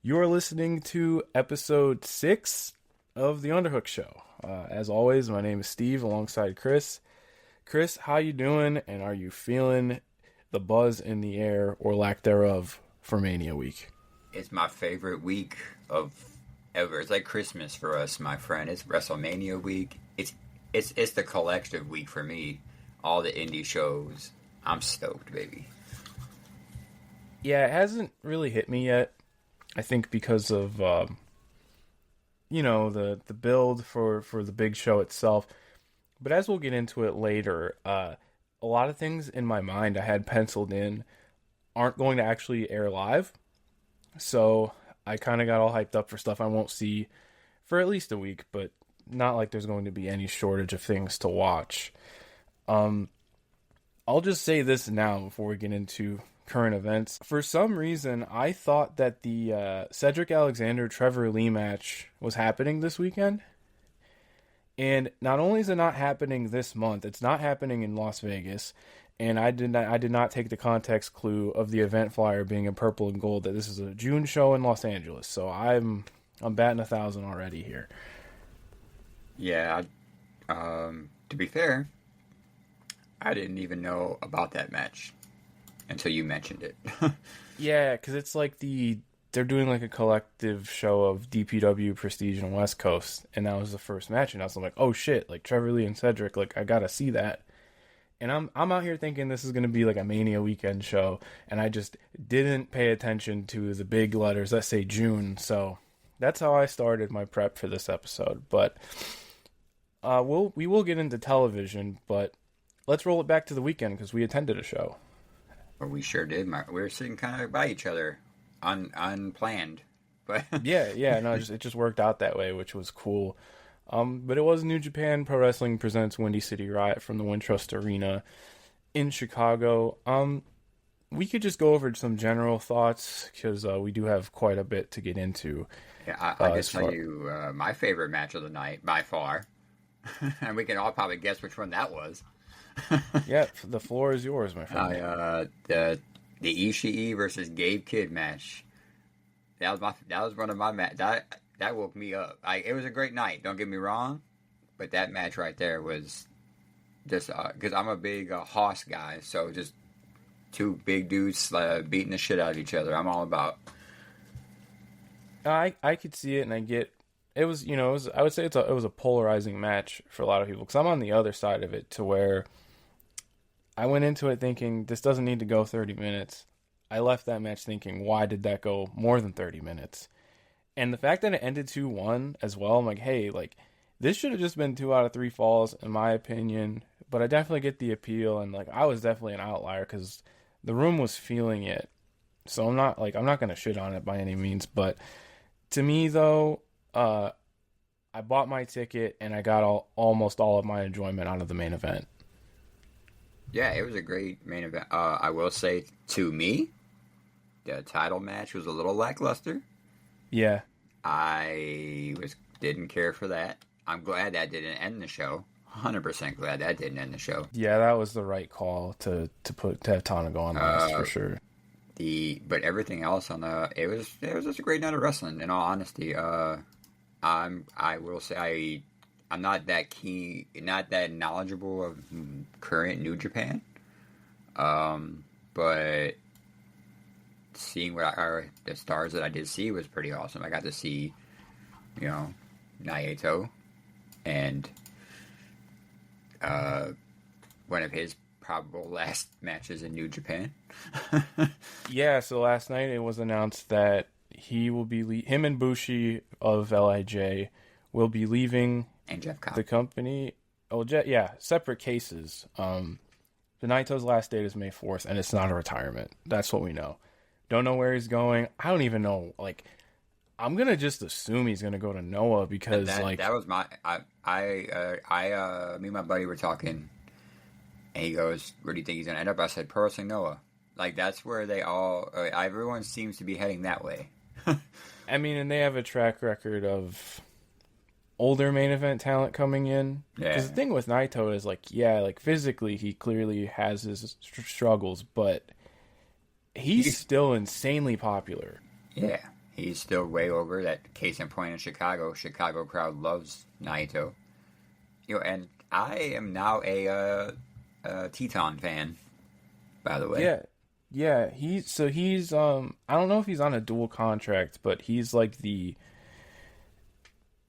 You're listening to episode 6 of the Underhook show. As always, my name is Steve alongside Chris. Chris, how you doing, and are you feeling the buzz in the air or lack thereof for Mania week? It's my favorite week of ever. It's like Christmas for us, my friend. It's Wrestlemania week. It's the collective week for me. All the indie shows. I'm stoked, baby. Yeah, it hasn't really hit me yet. I think because of the build for the big show itself. But as we'll get into it later, a lot of things in my mind I had penciled in aren't going to actually air live. So I kind of got all hyped up for stuff I won't see for at least a week, but not like there's going to be any shortage of things to watch. I'll just say this now before we get into current events. For some reason, I thought that the Cedric Alexander-Trevor Lee match was happening this weekend. And not only is it not happening this month, it's not happening in Las Vegas. And I did not take the context clue of the event flyer being in purple and gold that this is a June show in Los Angeles. So I'm batting 1,000 already here. Yeah, to be fair, I didn't even know about that match until you mentioned it. Yeah, because it's like they're doing like a collective show of DPW, Prestige, and West Coast, and that was the first match, and I was like, oh shit, like Trevor Lee and Cedric, like I gotta see that. And I'm out here thinking this is gonna be like a Mania weekend show, and I just didn't pay attention to the big letters that say June, so that's how I started my prep for this episode. But we will get into television, but let's roll it back to the weekend because we attended a show. Well, we sure did. We were sitting kind of by each other, unplanned. But yeah, no, it just worked out that way, which was cool. But it was New Japan Pro Wrestling presents Windy City Riot from the Wintrust Arena in Chicago. We could just go over some general thoughts because we do have quite a bit to get into. Yeah, I can tell you my favorite match of the night by far, and we can all probably guess which one that was. Yeah, the floor is yours, my friend. The Ishii versus Gabe Kidd match. That was one of my match. That woke me up. It was a great night. Don't get me wrong, but that match right there was just because I'm a big Hoss guy, so just two big dudes beating the shit out of each other. I'm all about. I could see it, and I get. It was, I would say it was a polarizing match for a lot of people because I'm on the other side of it to where I went into it thinking this doesn't need to go 30 minutes. I left that match thinking, why did that go more than 30 minutes? And the fact that it ended 2-1 as well, I'm like, hey, like this should have just been 2 out of 3 falls in my opinion. But I definitely get the appeal, and like I was definitely an outlier because the room was feeling it. So I'm not going to shit on it by any means, but to me though, I bought my ticket and I got almost all of my enjoyment out of the main event. Yeah, it was a great main event. I will say, to me, the title match was a little lackluster. Yeah, I didn't care for that. I'm glad that didn't end the show. 100% glad that didn't end the show. Yeah, that was the right call to have Tana go on last for sure. But everything else it was just a great night of wrestling. In all honesty, I will say I'm not that keen, not that knowledgeable of current New Japan. But seeing the stars that I did see was pretty awesome. I got to see, Naito and one of his probable last matches in New Japan. Yeah, so last night it was announced that he will be him and Bushi of LIJ will be leaving and Jeff Cobb. The company. Oh, separate cases. The Naito's last date is May 4th, and it's not a retirement. That's what we know. Don't know where he's going. I don't even know. Like, I'm gonna just assume he's gonna go to Noah because that was my. Me and my buddy were talking, and he goes, "Where do you think he's gonna end up?" I said, "Pro Wrestling Noah." Like that's where they all. Everyone seems to be heading that way. I mean, and they have a track record of older main event talent coming in. Because the thing with Naito is like physically he clearly has his struggles, but he's still insanely popular. Yeah, He's still way over. That case in point in Chicago. Chicago crowd loves Naito. And I am now a Teton fan, by the way. Yeah, he's I don't know if he's on a dual contract, but he's like the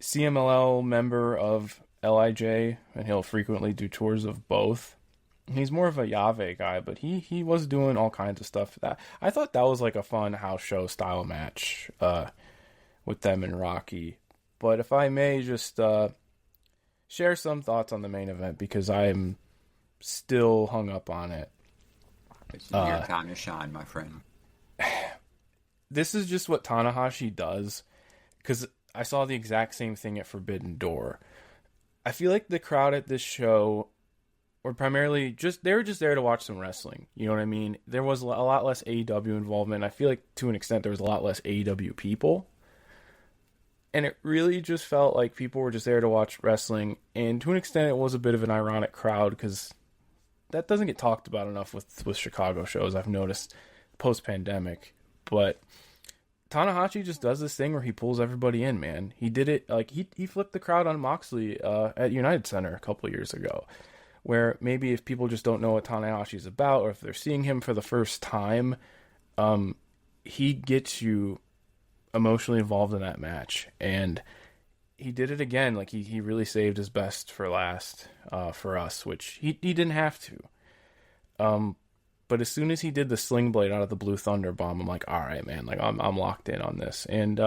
CMLL member of LIJ, and he'll frequently do tours of both. He's more of a Yave guy, but he was doing all kinds of stuff for that. I thought that was like a fun house show style match with them and Rocky. But if I may just share some thoughts on the main event, because I'm still hung up on it. It's your time to shine, my friend. This is just what Tanahashi does, because I saw the exact same thing at Forbidden Door. I feel like the crowd at this show were primarily they were just there to watch some wrestling. You know what I mean? There was a lot less AEW involvement. I feel like to an extent there was a lot less AEW people. And it really just felt like people were just there to watch wrestling. And to an extent it was a bit of an ironic crowd, because that doesn't get talked about enough with Chicago shows, I've noticed, post-pandemic. But Tanahashi just does this thing where he pulls everybody in, man. He did it, like, he flipped the crowd on Moxley at United Center a couple years ago, where maybe if people just don't know what Tanahashi's about, or if they're seeing him for the first time, he gets you emotionally involved in that match. And he did it again. Like, he really saved his best for last for us, which he didn't have to. But as soon as he did the sling blade out of the Blue Thunder Bomb, I'm like, all right, man, like I'm locked in on this. And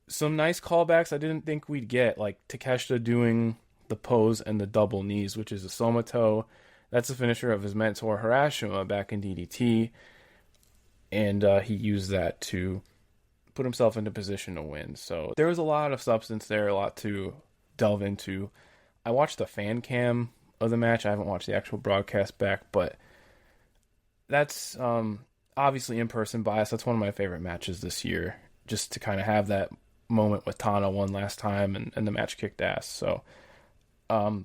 some nice callbacks I didn't think we'd get, like Takeshita doing the pose and the double knees, which is a Somato. That's the finisher of his mentor Harashima back in DDT. And he used that to put himself into position to win. So there was a lot of substance there, a lot to delve into. I watched the fan cam of the match. I haven't watched the actual broadcast back, but that's obviously in-person bias. That's one of my favorite matches this year, just to kind of have that moment with Tana one last time, and the match kicked ass. So that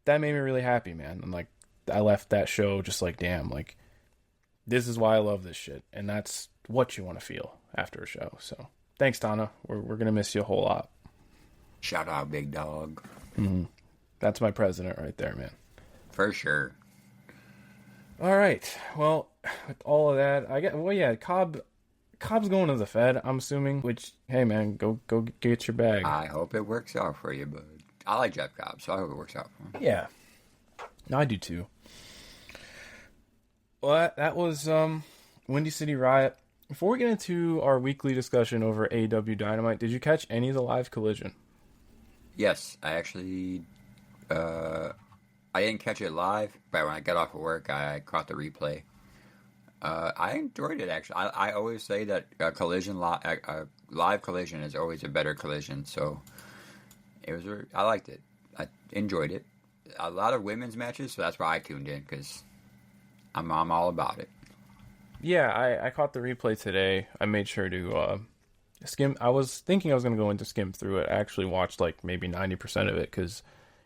made me really happy, man. And like, I left that show just like, damn, like, this is why I love this shit. And that's what you want to feel after a show. So thanks, Tana. We're going to miss you a whole lot. Shout out, big dog. Mm-hmm. That's my president right there, man. For sure. All right. Well, with all of that, Cobb's going to the Fed, I'm assuming, which, hey, man, go get your bag. I hope it works out for you, bud. I like Jeff Cobb, so I hope it works out for him. Yeah. I do, too. Well, that was Windy City Riot. Before we get into our weekly discussion over AEW Dynamite, did you catch any of the live Collision? Yes, I actually... I didn't catch it live, but when I got off of work, I caught the replay. I enjoyed it, actually. I always say that a live Collision is always a better Collision, so I liked it. I enjoyed it. A lot of women's matches, so that's why I tuned in, because I'm all about it. Yeah, I caught the replay today. I made sure to skim. I was thinking I was going to go into skim through it. I actually watched like maybe 90% of it, because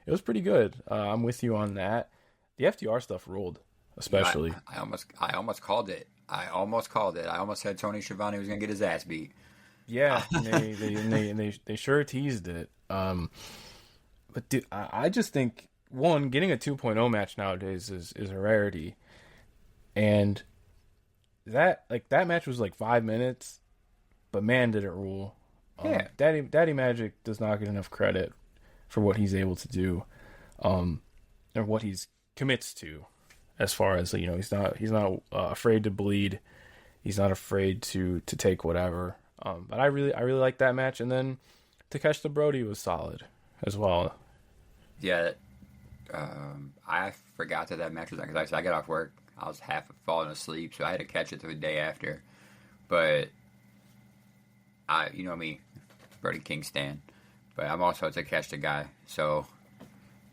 it was pretty good. I'm with you on that. The FTR stuff ruled, especially. I almost called it. I almost said Tony Schiavone was going to get his ass beat. Yeah, they sure teased it. But dude, I just think, one, getting a 2.0 match nowadays is a rarity. And that match was like 5 minutes, but man, did it rule. Yeah. Daddy Magic does not get enough credit for what he's able to do, or what he's commits to, as far as, you know, he's not afraid to bleed. He's not afraid to take whatever. But I really like that match. And then Takeshita Brody was solid as well. Yeah. I forgot that match was on, because I got off work. I was half falling asleep, so I had to catch it the day after. But you know me, Brody King stan. But I'm also a Takeshita guy, so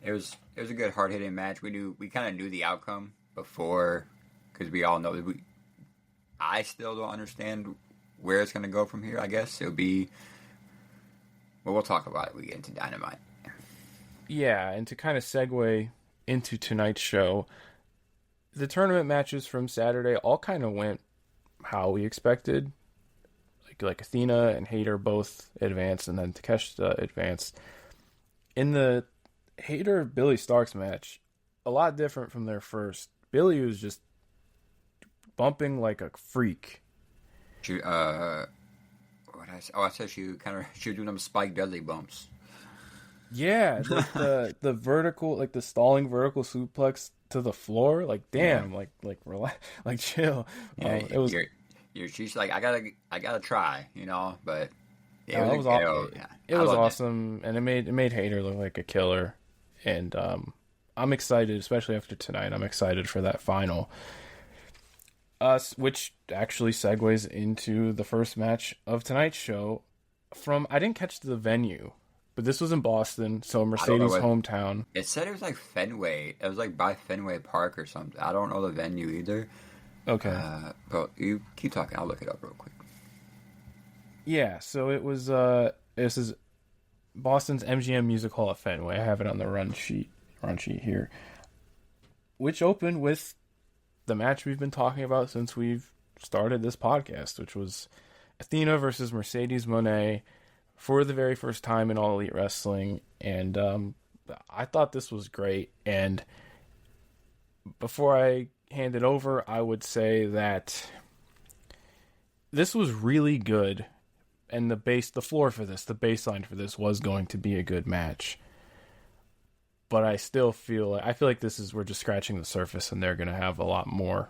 it was a good hard hitting match. We kind of knew the outcome before, because we all know that I still don't understand where it's going to go from here. I guess it'll be. Well, we'll talk about it when we get into Dynamite. Yeah, and to kind of segue into tonight's show, the tournament matches from Saturday all kind of went how we expected. Like, like Athena and Hayter both advanced, and then Takeshita advanced. In the Hayter Billy Starks match, a lot different from their first. Billy was just bumping like a freak. She, I said she was doing them Spike Dudley bumps. Yeah, like the vertical, like the stalling vertical suplex to the floor. Like, damn, Yeah. like relax, like chill. Yeah, It was she's like, I gotta try, but it was yeah, it I was loved it. awesome, and it made Hayter look like a killer. And I'm excited, especially after tonight. I'm excited for that final. Which actually segues into the first match of tonight's show. I didn't catch the venue, but this was in Boston, so I don't know Mercedes' what hometown. it said. It was like Fenway. It was like by Fenway Park or something. I don't know the venue either. Okay. But you keep talking. I'll look it up real quick. Yeah, so it was this is Boston's MGM Music Hall at Fenway. I have it on the run sheet here. Which opened with the match we've been talking about since we've started this podcast, which was Athena versus Mercedes Moné for the very first time in All Elite Wrestling. And I thought this was great. And before I hand it over, I would say that this was really good. And the floor for this, the baseline for this was going to be a good match. But I still feel like we're just scratching the surface, and they're gonna have a lot more.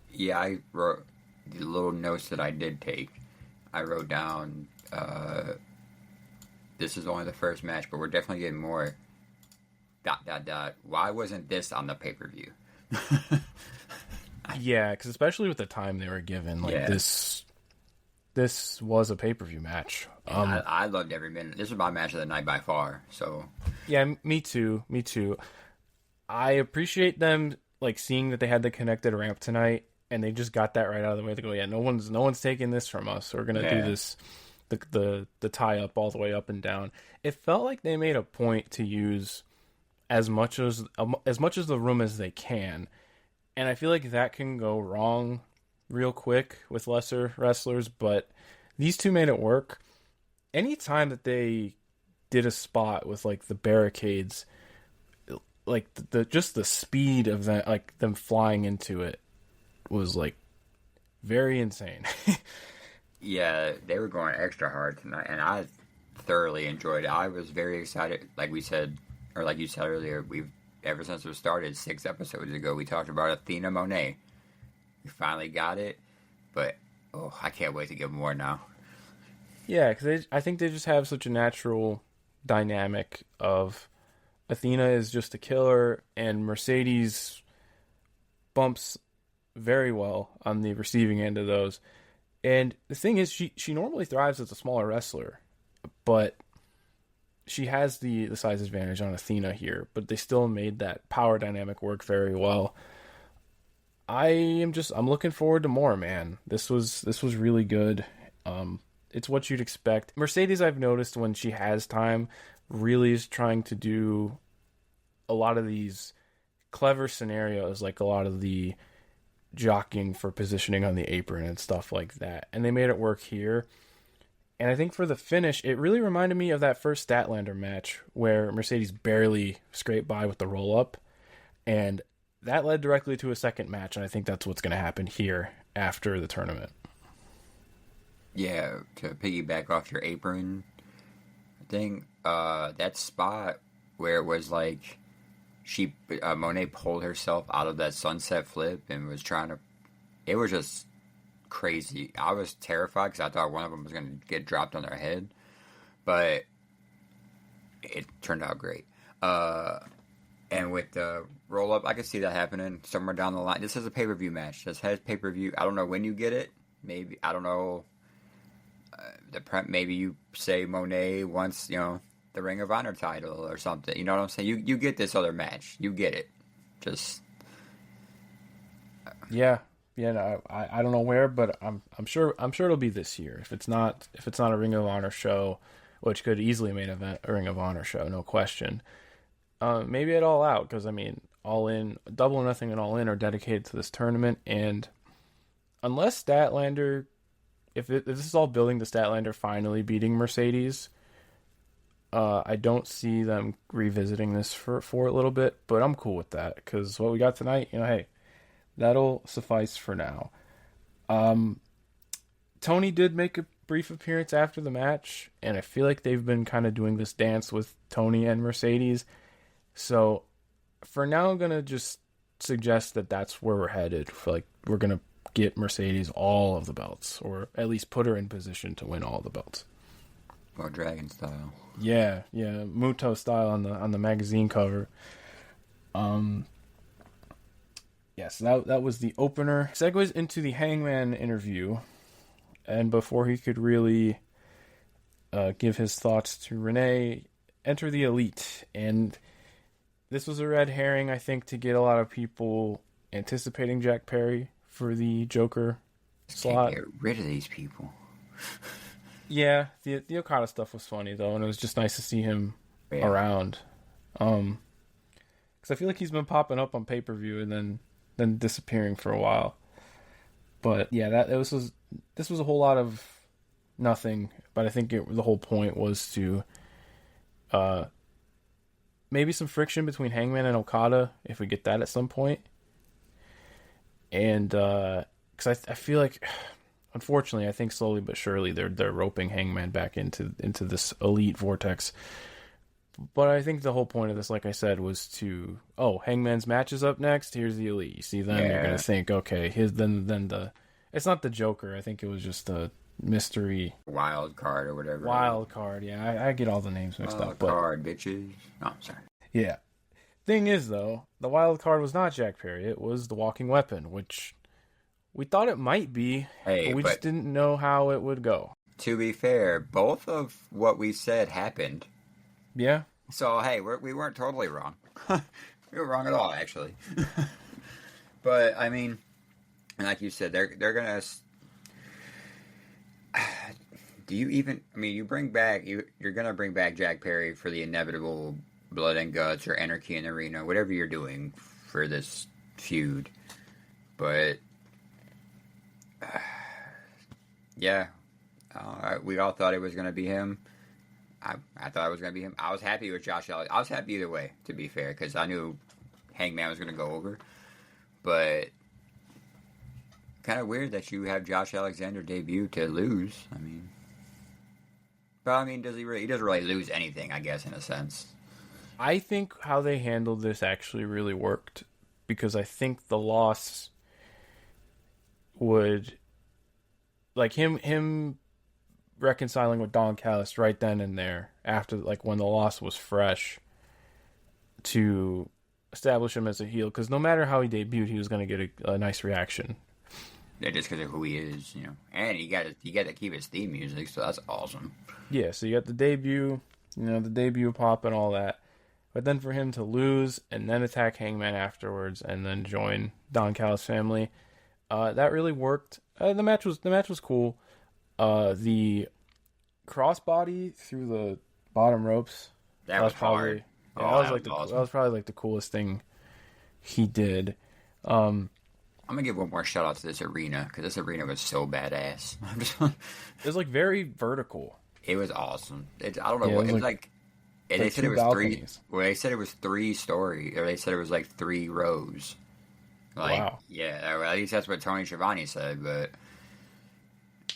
Yeah, I wrote the little notes that I did take. I wrote down, this is only the first match, but we're definitely getting more. ... Why wasn't this on the pay-per-view? Yeah, because especially with the time they were given, this was a pay-per-view match. I loved every minute. This was my match of the night by far. So yeah, me too. I appreciate them seeing that they had the connected ramp tonight, and they just got that right out of the way. They go, yeah, no one's taking this from us. We're gonna do this, the tie up all the way up and down. It felt like they made a point to use as much as the room as they can, and I feel like that can go wrong real quick with lesser wrestlers, but these two made it work. Anytime that they did a spot with the barricades, just the speed of that, them flying into it was very insane. yeah, they were going extra hard tonight, and I thoroughly enjoyed it. I was very excited. Like we said, or like you said earlier, we've ever since it started 6 episodes ago, we talked about Athena Moné. We finally got it, but I can't wait to get more now. Yeah, because I think they just have such a natural dynamic of Athena is just a killer, and Mercedes bumps very well on the receiving end of those. And the thing is, she normally thrives as a smaller wrestler, but she has the size advantage on Athena here. But they still made that power dynamic work very well. I'm looking forward to more, man. This was really good. It's what you'd expect. Mercedes, I've noticed when she has time, really is trying to do a lot of these clever scenarios, like a lot of the jockeying for positioning on the apron and stuff like that. And they made it work here. And I think for the finish, it really reminded me of that first Statlander match where Mercedes barely scraped by with the roll-up. And that led directly to a second match, and I think that's what's going to happen here after the tournament. Yeah, to piggyback off your apron thing, that spot where it was Monet pulled herself out of that sunset flip and was trying to... It was just crazy. I was terrified because I thought one of them was going to get dropped on their head, but it turned out great. And with the roll-up, I could see that happening somewhere down the line. This is a pay-per-view match. This has pay-per-view. I don't know when you get it. Maybe, I don't know. Maybe you say Monet wants, the Ring of Honor title or something. You know what I'm saying? You get this other match. You get it. Just... Yeah. No, I don't know where, but I'm sure it'll be this year. If it's not a Ring of Honor show, which could easily main event a Ring of Honor show, no question. Maybe at All Out, because All In, Double or Nothing and All In are dedicated to this tournament, and unless Statlander if this is all building to Statlander finally beating Mercedes, I don't see them revisiting this for a little bit, but I'm cool with that because what we got tonight, hey, that'll suffice for now. Tony did make a brief appearance after the match, and I feel like they've been kind of doing this dance with Tony and Mercedes. So for now, I'm gonna just suggest that that's where we're headed. We're gonna get Mercedes all of the belts, or at least put her in position to win all the belts. Or Dragon style. Yeah, Muto style on the magazine cover. Yes, that was the opener. Segues into the Hangman interview, and before he could really give his thoughts to Renee, enter the Elite, and this was a red herring, I think, to get a lot of people anticipating Jack Perry for the Joker slot. Get rid of these people. Yeah, the Okada stuff was funny though, and it was just nice to see him around. Because I feel like he's been popping up on pay-per-view and then disappearing for a while. But yeah, this was a whole lot of nothing. But I think the whole point was to maybe some friction between Hangman and Okada if we get that at some point. And because I feel like, unfortunately, I think slowly but surely they're roping Hangman back into this Elite vortex. But I think the whole point of this, like I said, was to Hangman's match is up next. Here's the Elite. You see them, you're gonna think, okay, it's not the Joker. I think it was just a mystery wild card or whatever. Wild card, yeah. I get all the names mixed up. Wild card, bitches. Oh, sorry. Yeah. Thing is, though, the wild card was not Jack Perry. It was the Walking Weapon, which we thought it might be, but we just didn't know how it would go. To be fair, both of what we said happened. Yeah. So, hey, we weren't totally wrong. We were wrong at all, actually. But, I mean, like you said, they're going to... Do you even... I mean, you're going to bring back Jack Perry for the inevitable blood and guts or anarchy in the arena, whatever you're doing for this feud. But, yeah, we all thought it was going to be him. I thought it was going to be him. I was happy with Josh Alexander. I was happy either way, to be fair, because I knew Hangman was going to go over. But kind of weird that you have Josh Alexander debut to lose. Does he really? He doesn't really lose anything, I guess, in a sense. I think how they handled this actually really worked, because I think the loss would, like him reconciling with Don Callis right then and there after, like, when the loss was fresh, to establish him as a heel, because no matter how he debuted, he was going to get a nice reaction. Yeah, just because of who he is, and you got to keep his theme music, so that's awesome. Yeah, so you got the debut pop and all that, but then for him to lose and then attack Hangman afterwards and then join Don Callis' family, that really worked. The match was cool. The crossbody through the bottom ropes. That was probably hard. That was probably like the coolest thing he did. I'm gonna give one more shout out to this arena, because this arena was so badass. It was like very vertical. It was awesome. I don't know what it was like. And they said it was balconies. They said it was 3 story, or they said it was like 3 rows. Like, wow. Yeah, at least that's what Tony Schiavone said. But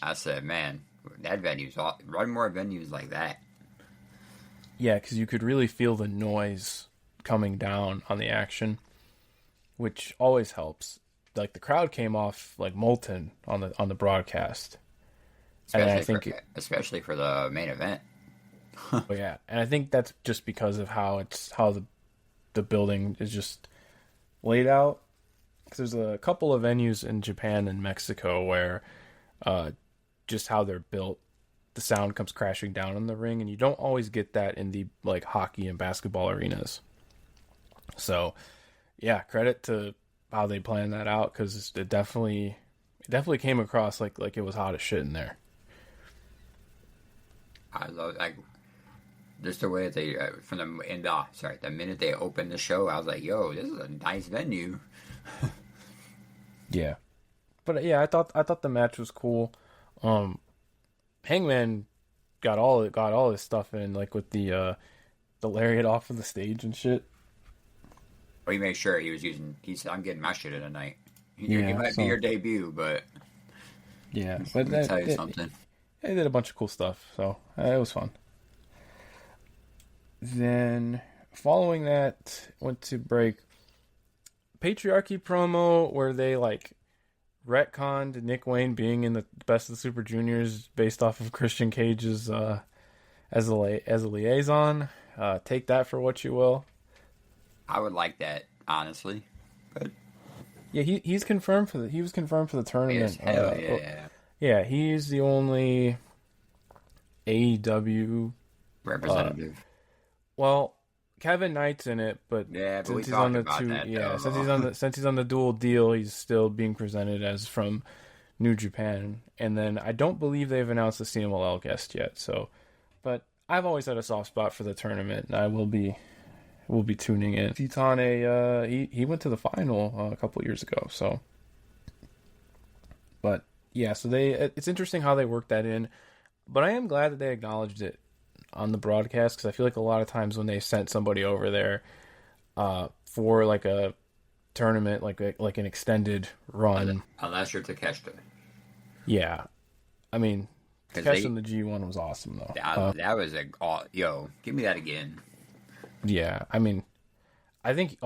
I said, man, that venue's run more venues like that. Yeah, because you could really feel the noise coming down on the action, which always helps. Like, the crowd came off like molten on the broadcast, especially for the main event. Oh yeah, and I think that's just because of how the building is just laid out. Because there's a couple of venues in Japan and Mexico where just how they're built, the sound comes crashing down in the ring, and you don't always get that in the like hockey and basketball arenas. So, yeah, credit to how they planned that out, because it definitely came across like it was hot as shit in there. I love just the way that they the minute they opened the show, I was like, "Yo, this is a nice venue." Yeah, but yeah, I thought the match was cool. Um, Hangman got all his stuff in, like with the lariat off of the stage and shit. Well, he made sure he was using. He said, "I'm getting my shit in tonight. It Yeah, might be so your debut, but yeah, let but me tell you something." they did a bunch of cool stuff, so it was fun. Then following that, went to break Patriarchy promo where they like retconned Nick Wayne being in the Best of the Super Juniors based off of Christian Cage's as a liaison. Take that for what you will. I would like that, honestly, but Yeah, he was confirmed for the yes, tournament. hell yeah, Yeah, he's the only AEW. representative. Well, Kevin Knight's in it, but Yeah, but we since he's on talked the about that though. since he's on the dual deal, he's still being presented as from New Japan. And then I don't believe they've announced the CMLL guest yet. So, but I've always had a soft spot for the tournament, and I will be tuning in. Titane, he went to the final a couple years ago. So, but yeah, so it's interesting how they worked that in. But I am glad that they acknowledged it on the broadcast, because I feel like a lot of times when they sent somebody over there for like a tournament, like an extended run, Unless you're Takeshita. yeah, I mean, Because Kesha in the G1 was awesome though. that was yo, give me that again. Yeah, I mean, I think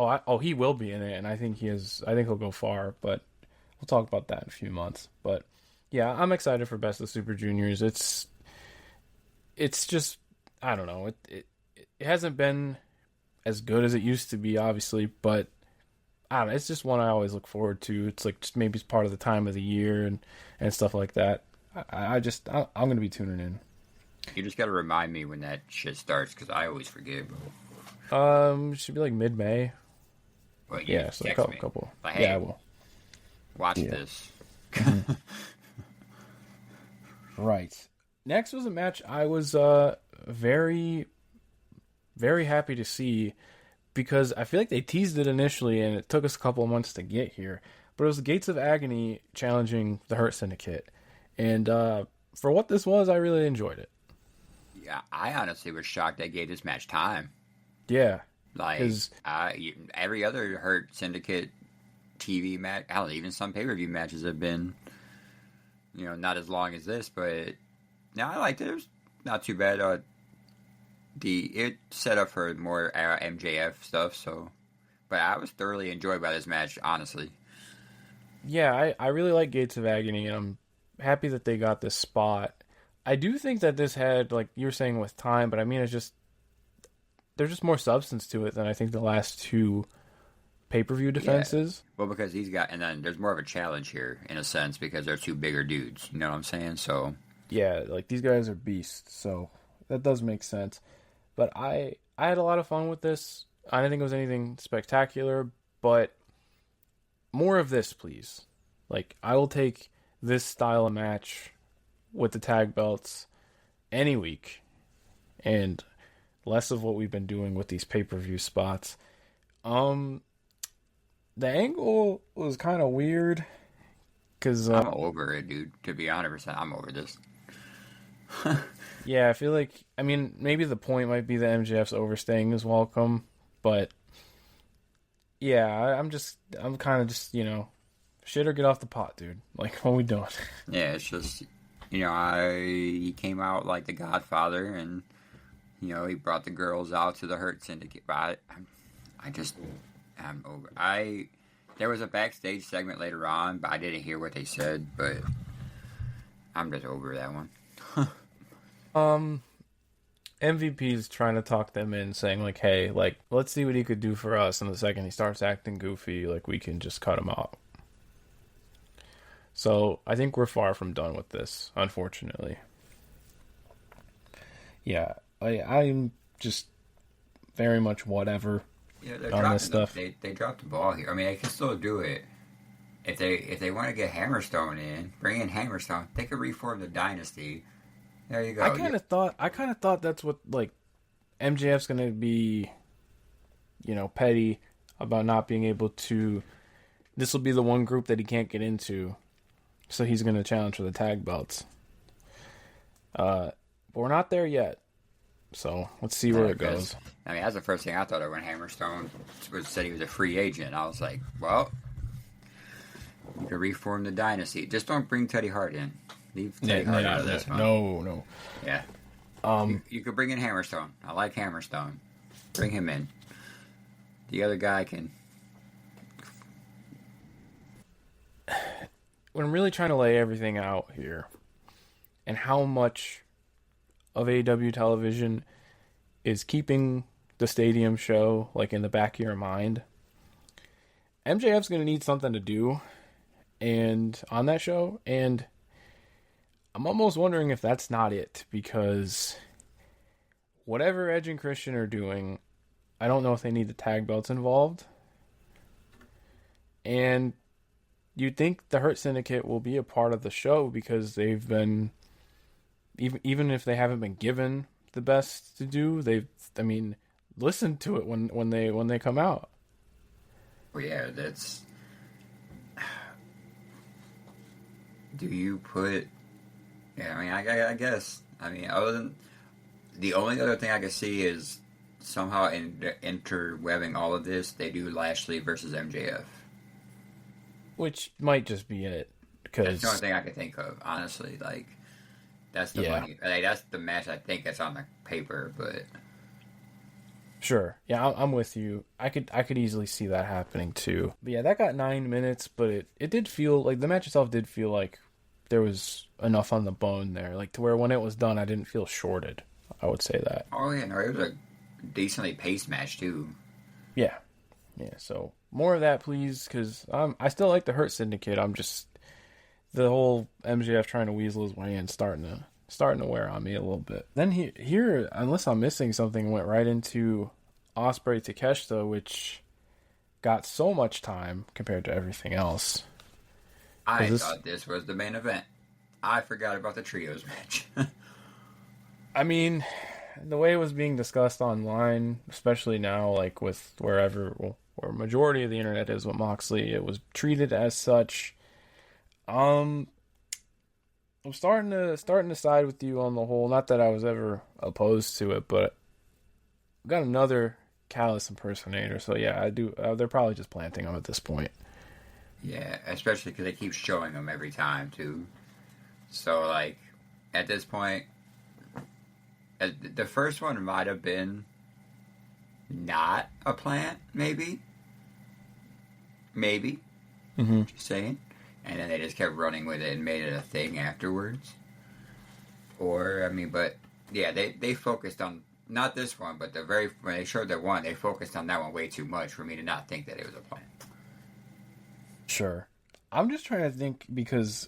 he will be in it, and I think he'll go far, but we'll talk about that in a few months. But yeah, I'm excited for Best of Super Juniors. It's just, I don't know. It hasn't been as good as it used to be, obviously, but I don't know. It's just one I always look forward to. It's like just maybe it's part of the time of the year and stuff like that. I'm going to be tuning in. You just got to remind me when that shit starts, because I always forget. It should be like mid-May. Well, Yeah, so a couple. Like, hey, yeah, I will. Watch this. Right. Next was a match I was very, very happy to see, because I feel like they teased it initially and it took us a couple of months to get here. But it was the Gates of Agony challenging the Hurt Syndicate. And for what this was, I really enjoyed it. Yeah, I honestly was shocked they gave this match time. Yeah. Like, every other Hurt Syndicate TV match, hell, even some pay-per-view matches have been, not as long as this, but no, I liked it. It was not too bad. It set up for more MJF stuff, so, but I was thoroughly enjoyed by this match, honestly. Yeah, I really like Gates of Agony, and I'm happy that they got this spot. I do think that this had, like you were saying, with time, but I mean, there's just more substance to it than I think the last two pay-per-view defenses. Yeah. Well, because and then there's more of a challenge here, in a sense, because they're two bigger dudes, you know what I'm saying? So, yeah, like these guys are beasts, so that does make sense. But I had a lot of fun with this. I didn't think it was anything spectacular, but more of this, please. Like, I will take this style of match with the tag belts any week, and less of what we've been doing with these pay-per-view spots. The angle was kind of weird, because I'm over it, dude. To be 100%, I'm over this. Yeah, I feel like, I mean, maybe the point might be that MJF's overstaying is welcome, but yeah, I'm kind of just, shit or get off the pot, dude. Like, what are we doing? Yeah, it's just, he came out like the Godfather, and, he brought the girls out to the Hurt Syndicate, but I'm over. There was a backstage segment later on, but I didn't hear what they said, but I'm just over that one. MVP's trying to talk them in, saying like, hey, like, let's see what he could do for us, and the second he starts acting goofy, like, we can just cut him out. So I think we're far from done with this, unfortunately. Yeah, I'm just very much whatever on this stuff. They dropped the ball here. I mean, they can still do it. If they want to get Hammerstone in, bring in Hammerstone, they could reform the Dynasty. There you go. I kind of thought that's what, like, MJF's going to be, petty about not being able to. This will be the one group that he can't get into, so he's going to challenge for the tag belts. But we're not there yet. So let's see where it goes. I mean, that's the first thing I thought of when Hammerstone said he was a free agent. I was like, well, you can reform the dynasty. Just don't bring Teddy Hart in. Leave Teddy Hart out of this one. No. Yeah. You could bring in Hammerstone. I like Hammerstone. Bring him in. The other guy can. When I'm really trying to lay everything out here, and how much of AEW television is keeping the stadium show like in the back of your mind, MJF's going to need something to do and on that show, and I'm almost wondering if that's not it, because whatever Edge and Christian are doing, I don't know if they need the tag belts involved. And you'd think the Hurt Syndicate will be a part of the show because they've been, even if they haven't been given the best to do, listen to it when they come out. Well, yeah, that's. Do you put? Yeah, I mean, I guess. I mean, other than the only other thing I could see is somehow interwebbing all of this, they do Lashley versus MJF. Which might just be it. That's the only thing I can think of, honestly. Like, that's the money. Like, that's the match I think that's on the paper, but. Sure. Yeah, I'm with you. I could easily see that happening too. But yeah, that got 9 minutes, but it did feel like the match itself did feel like there was enough on the bone there. Like to where when it was done, I didn't feel shorted. I would say that. Oh, yeah, no, it was a decently paced match too. Yeah. Yeah, so more of that, please, because I still like the Hurt Syndicate. I'm just the whole MJF trying to weasel his way in starting to wear on me a little bit. Then here, unless I'm missing something, went right into Ospreay Takeshita, which got so much time compared to everything else. I thought this was the main event. I forgot about the trios match. I mean, the way it was being discussed online, especially now, like with where majority of the internet is with Moxley, it was treated as such. I'm starting to side with you on the whole. Not that I was ever opposed to it, but I've got another Callis impersonator, so yeah, I do. They're probably just planting him at this point. Yeah, especially because they keep showing him every time too. So like, at this point, the first one might have been not a plant, maybe. Mm-hmm. Just saying. And then they just kept running with it and made it a thing afterwards. Or, I mean, but, yeah, they focused on, not this one, but when they showed that one, they focused on that one way too much for me to not think that it was a plant. Sure. I'm just trying to think because,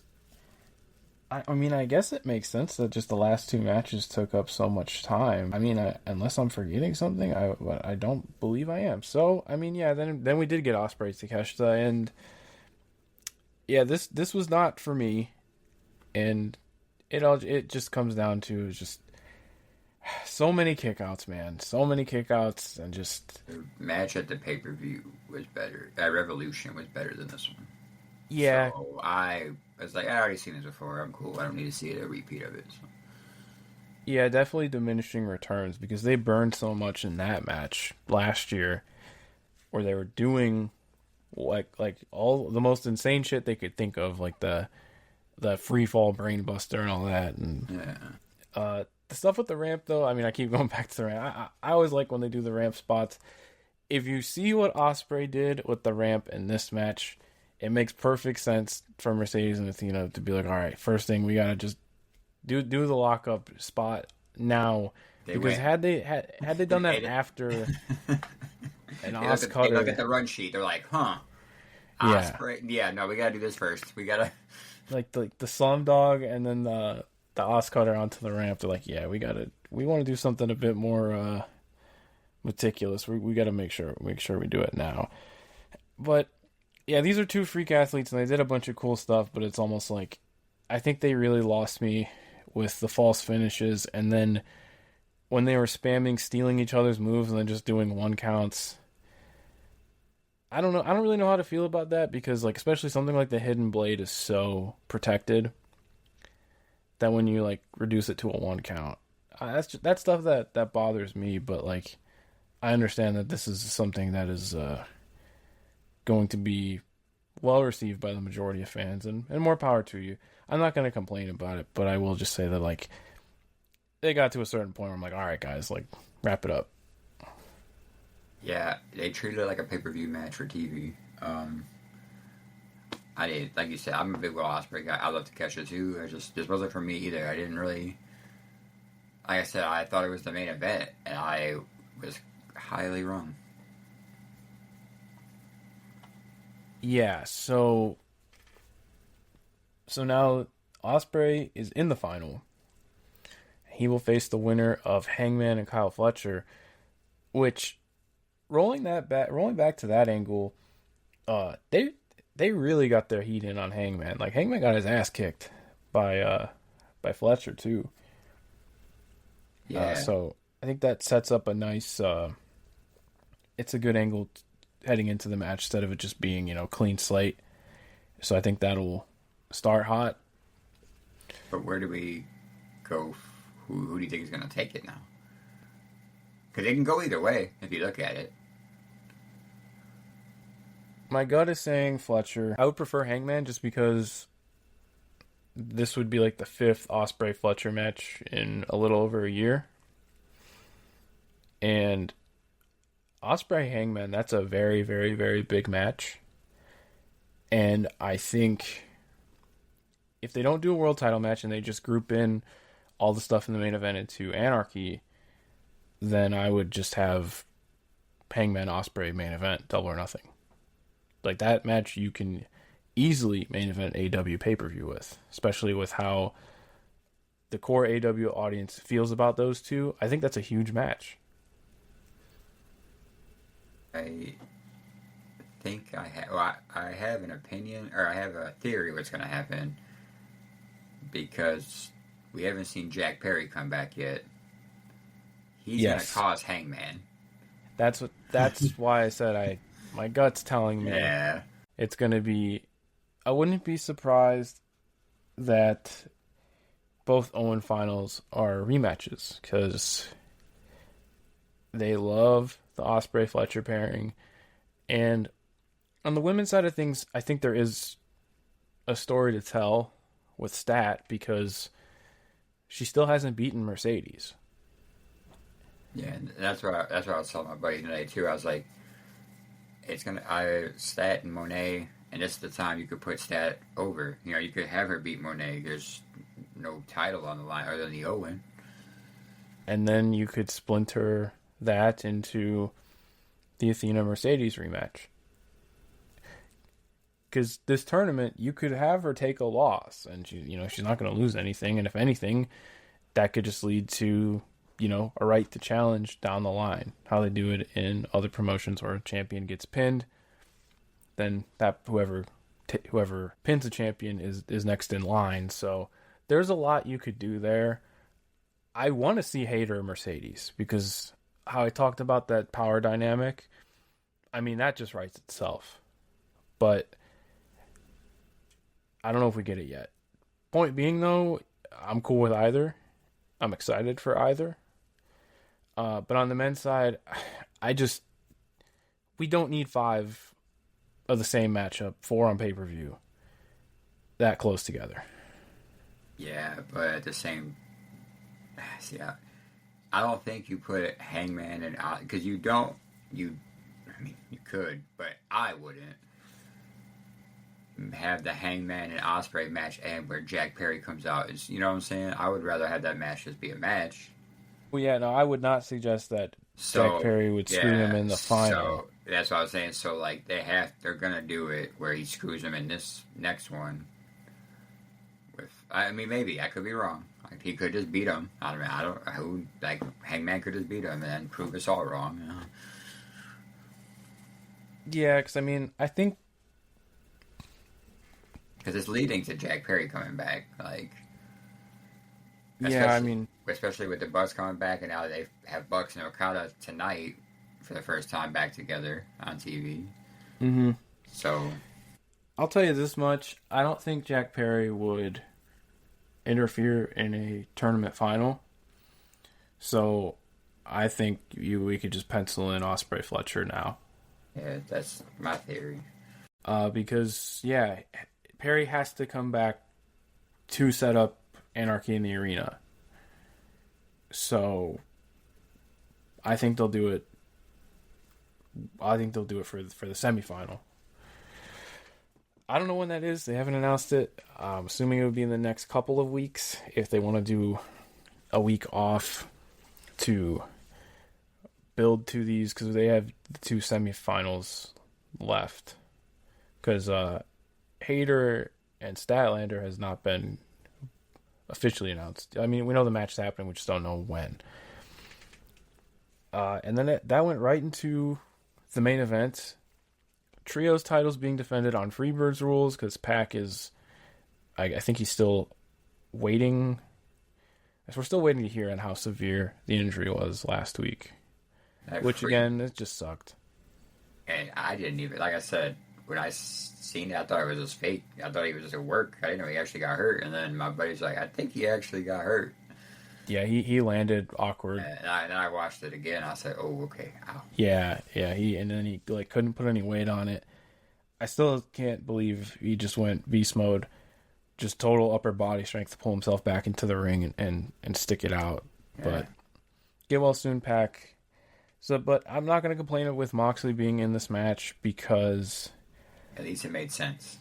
I mean, I guess it makes sense that just the last two matches took up so much time. I mean, unless I'm forgetting something, I don't believe I am. So, I mean, yeah, then we did get Ospreay Takeshita, and yeah, this was not for me, and it just comes down to just so many kickouts, man, so many kickouts, and just the match at the pay-per-view was better. Revolution was better than this one. Yeah, so I was like, I already seen this before. I'm cool. I don't need to see a repeat of it. So. Yeah, definitely diminishing returns because they burned so much in that match last year, where they were doing like all the most insane shit they could think of, like the free fall brain buster and all that, and yeah. The stuff with the ramp though. I mean, I keep going back to the ramp. I always like when they do the ramp spots. If you see what Ospreay did with the ramp in this match, it makes perfect sense for Mercedes and Athena to be like, all right, first thing we gotta just do the lockup spot now, because had they done that after an Os cutter, they look at the run sheet, they're like, huh, Ospreay, yeah, no, we gotta do this first. We gotta like the Slum Dog and then the Os cutter onto the ramp. They're like, yeah, we want to do something a bit more meticulous. We got to make sure we do it now. But yeah, these are two freak athletes, and they did a bunch of cool stuff, but it's almost like I think they really lost me with the false finishes, and then when they were spamming, stealing each other's moves, and then just doing one counts. I don't know. I don't really know how to feel about that because, like, especially something like the Hidden Blade is so protected. that when you like reduce it to a 1 count. That's stuff that bothers me, but like I understand that this is something that is going to be well received by the majority of fans, and more power to you. I'm not going to complain about it, but I will just say that like they got to a certain point where I'm like, all right, guys, like wrap it up. Yeah, they treated it like a pay-per-view match for TV. I did, like you said, I'm a big Will Ospreay guy. I love to catch it too. This wasn't for me either. I didn't really, like I said, I thought it was the main event, and I was highly wrong. Yeah, so now Ospreay is in the final. He will face the winner of Hangman and Kyle Fletcher, which rolling back to that angle, they really got their heat in on Hangman. Like Hangman got his ass kicked by Fletcher too. Yeah. So I think that sets up a nice. It's a good angle heading into the match instead of it just being clean slate. So I think that'll start hot. But where do we go? Who do you think is going to take it now? Because it can go either way if you look at it. My gut is saying Fletcher. I would prefer Hangman just because this would be like the 5th Ospreay Fletcher match in a little over a year. And Ospreay Hangman, that's a very, very, very big match. And I think if they don't do a world title match and they just group in all the stuff in the main event into Anarchy, then I would just have Hangman Ospreay main event, Double or Nothing. Like that match you can easily main event AEW pay-per-view with, especially with how the core AEW audience feels about those two. I think that's a huge match. I think I have an opinion, or I have a theory what's going to happen, because we haven't seen Jack Perry come back yet. He's going to cause Hangman. That's why I said my gut's telling me it's going to be. I wouldn't be surprised that both Owen finals are rematches because they love the Ospreay Fletcher pairing. And on the women's side of things, I think there is a story to tell with Stat because she still hasn't beaten Mercedes. Yeah, that's what I was telling my buddy today too. I was like, Stat and Monet, and this is the time you could put Stat over. You could have her beat Monet. There's no title on the line other than the Owen. And then you could splinter that into the Athena Mercedes rematch. Because this tournament, you could have her take a loss, and she's not going to lose anything. And if anything, that could just lead to a right to challenge down the line. How they do it in other promotions where a champion gets pinned, then that whoever pins a champion is next in line. So there's a lot you could do there. I want to see Hayter Mercedes because how I talked about that power dynamic, I mean, that just writes itself. But I don't know if we get it yet. Point being, though, I'm cool with either. I'm excited for either. But on the men's side, we don't need 5 of the same matchup, 4 on pay-per-view, that close together. Yeah, but at the same, I don't think you put Hangman and because you could, but I wouldn't have the Hangman and Ospreay match and where Jack Perry comes out. You know what I'm saying? I would rather have that match just be a match. Well, yeah, no, I would not suggest that Jack Perry would screw him in the final. So that's what I was saying. So like they're gonna do it where he screws him in this next one. Maybe I could be wrong. Like he could just beat him. Hangman could just beat him and then prove us all wrong. Yeah, because I think because it's leading to Jack Perry coming back. Like, especially with the Bucks coming back, and now they have Bucks and Okada tonight for the first time back together on TV. Mm-hmm. So, I'll tell you this much: I don't think Jack Perry would interfere in a tournament final. So I think we could just pencil in Osprey Fletcher now. Yeah, that's my theory. Because yeah, Perry has to come back to set up Anarchy in the Arena. So I think they'll do it. I think they'll do it for the semifinal. I don't know when that is. They haven't announced it. I'm assuming it would be in the next couple of weeks if they want to do a week off to build to these, because they have the two semifinals left. Because Hayter and Statlander has not been officially announced. I mean, we know the match is happening, we just don't know when. And then that went right into the main event. Trios titles being defended on Freebird's rules, because Pac is, I think he's still waiting. We're still waiting to hear on how severe the injury was last week. Which, again, it just sucked. And I didn't even, like I said, when I seen it, I thought it was just fake. I thought he was just at work. I didn't know he actually got hurt. And then my buddy's like, I think he actually got hurt. Yeah, he landed awkward. And I watched it again. I said, oh, okay. Ow. Yeah. And then he couldn't put any weight on it. I still can't believe he just went beast mode. Just total upper body strength to pull himself back into the ring and stick it out. Yeah. But get well soon, Pac. But I'm not going to complain with Moxley being in this match, because at least it made sense.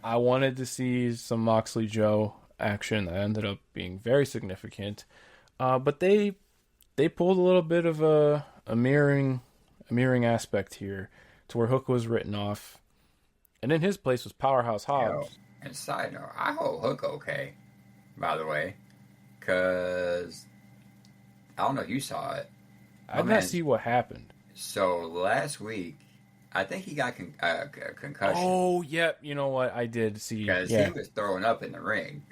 I wanted to see some Moxley Joe action that ended up being very significant. But they pulled a little bit of a mirroring aspect here, to where Hook was written off, and in his place was Powerhouse Hobbs. And side note, I hope Hook okay, by the way, because I don't know if you saw it. I did not see what happened. So last week, I think he got a concussion. Oh, yep. You know what? I did see. Because he was throwing up in the ring.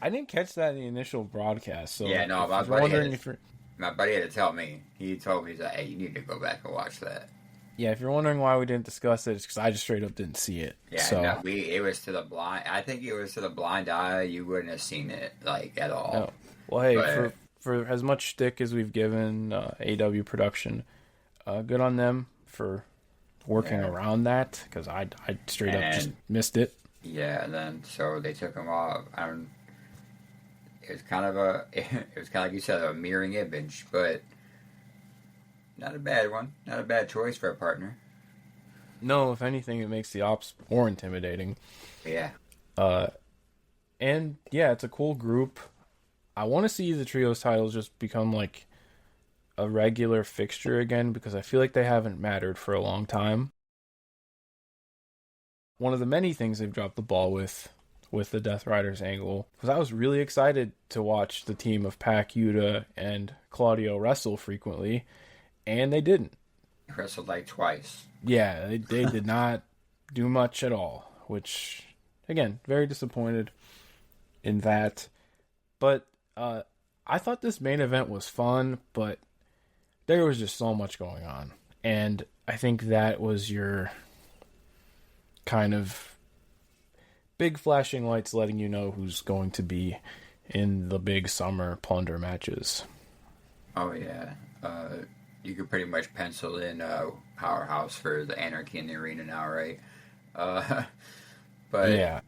I didn't catch that in the initial broadcast. So yeah, no, my buddy had to tell me. He told me, he's like, hey, you need to go back and watch that. Yeah, if you're wondering why we didn't discuss it, it's because I just straight up didn't see it. Yeah, so. No, it was to the blind. I think it was to the blind eye. You wouldn't have seen it at all. No. Well, hey, for as much shtick as we've given AEW production, good on them for working around that, because I straight up just missed it. Yeah, and then so they took him off. It was kind of like you said, a mirroring image, but not a bad one. Not a bad choice for a partner. No, if anything, it makes the ops more intimidating. Yeah. And yeah, it's a cool group. I want to see the trios titles just become like a regular fixture again, because I feel like they haven't mattered for a long time. One of the many things they've dropped the ball with the Death Riders angle, because I was really excited to watch the team of Pac, Yuta, and Claudio wrestle frequently, and they didn't. Wrestled like twice. Yeah, they did not do much at all, which, again, very disappointed in that. But I thought this main event was fun, but there was just so much going on. And I think that was your kind of big flashing lights letting you know who's going to be in the big summer plunder matches. Oh, yeah. You could pretty much pencil in Powerhouse for the Anarchy in the Arena now, right? But yeah,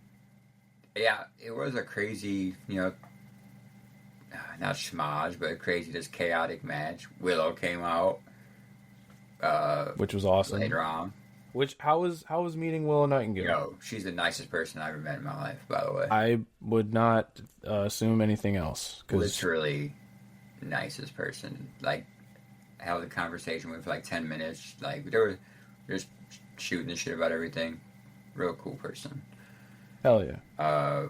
it was a crazy, not schmodge, but a crazy, just chaotic match. Willow came out, which was awesome later on. How was meeting Willow Nightingale? She's the nicest person I've ever met in my life, by the way. I would not assume anything else. Literally, nicest person. Like, held a conversation with for like 10 minutes. Like, they were just shooting the shit about everything. Real cool person. Hell yeah.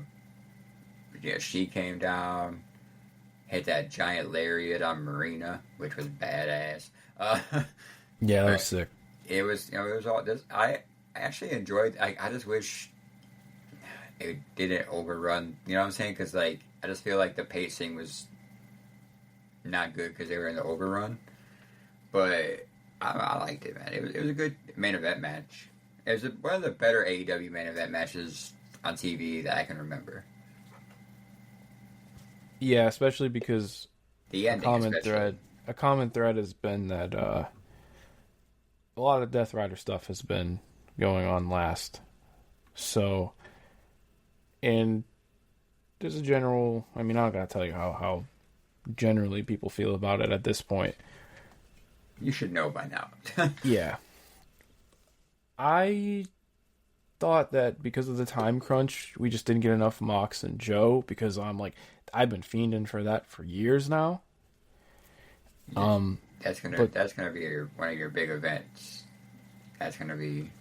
She came down, hit that giant lariat on Marina, which was badass. Yeah, that was sick. It was all this. I actually enjoyed. I just wish it didn't overrun. You know what I'm saying? Because I just feel like the pacing was not good because they were in the overrun. But I liked it, man. It was a good main event match. It was one of the better AEW main event matches on TV that I can remember. Yeah, especially because The a ending, common especially. thread a common thread has been that a lot of Death Rider stuff has been going on last. So, and there's a general. I mean, I'm not gonna tell you how generally people feel about it at this point. You should know by now. Yeah, I thought that because of the time crunch, we just didn't get enough Mox and Joe because I'm like, I've been fiending for that for years now. Yeah, Um, but that's gonna be one of your big events. That's gonna be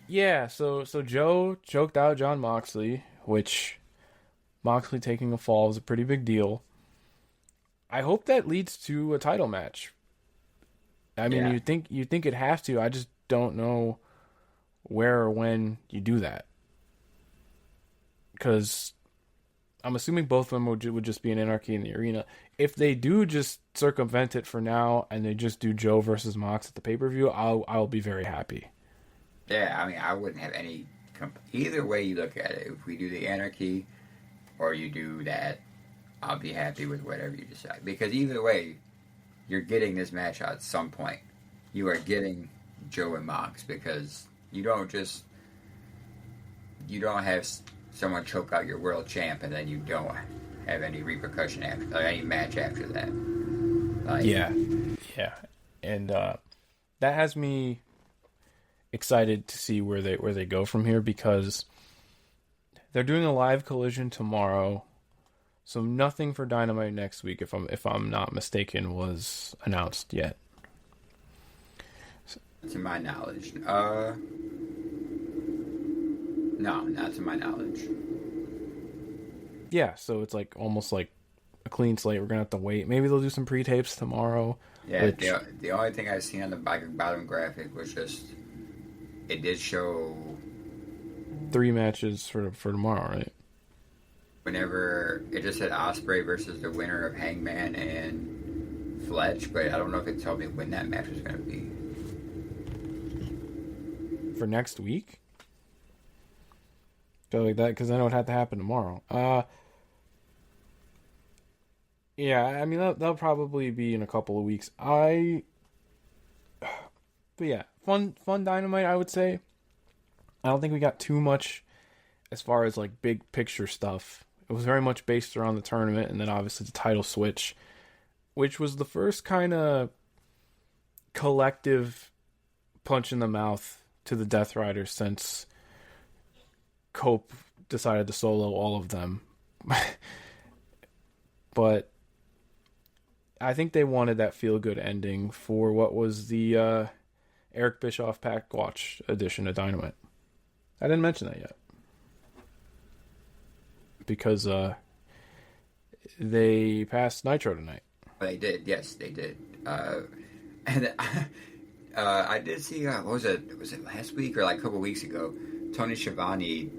yeah, so Joe choked out John Moxley, which Moxley taking a fall is a pretty big deal. I hope that leads to a title match. I mean, yeah. you think it has to. I just don't know where or when you do that because I'm assuming both of them would just be an anarchy in the arena. If they do just circumvent it for now and they just do Joe versus Mox at the pay per view, I'll be very happy. Yeah, I mean, I wouldn't have any. Either way you look at it, if we do the anarchy or you do that, I'll be happy with whatever you decide. Because either way, you're getting this match at some point. You are getting Joe and Mox because you don't have someone choke out your world champ and then you don't have any repercussion after, like any match after that. Like, Yeah, yeah, and that has me excited to see where they go from here because they're doing a live collision tomorrow. So nothing for Dynamite next week, if I'm not mistaken, was announced yet. to my knowledge, no, not to my knowledge. Yeah, so it's like almost like a clean slate. We're gonna have to wait. Maybe they'll do some pre-tapes tomorrow. Yeah, Which the only thing I've seen on the bottom graphic was just it did show 3 matches for tomorrow, right? whenever it just said Osprey versus the winner of Hangman and Fletch, but I don't know if it told me when that match was going to be. For next week. Go like that because I know it had to happen tomorrow. Yeah, I mean that'll probably be in a couple of weeks. But yeah, fun Dynamite, I would say. I don't think we got too much as far as like big picture stuff. It was very much based around the tournament and then obviously the title switch, which was the first kind of collective punch in the mouth to the Death Riders since Cope decided to solo all of them. But I think they wanted that feel good ending for what was the Eric Bischoff Pack Watch edition of Dynamite. I didn't mention that yet because they passed Nitro tonight. They did, yes, they did. And I did see, what was it? Was it last week or like a couple weeks ago? Tony Schiavone,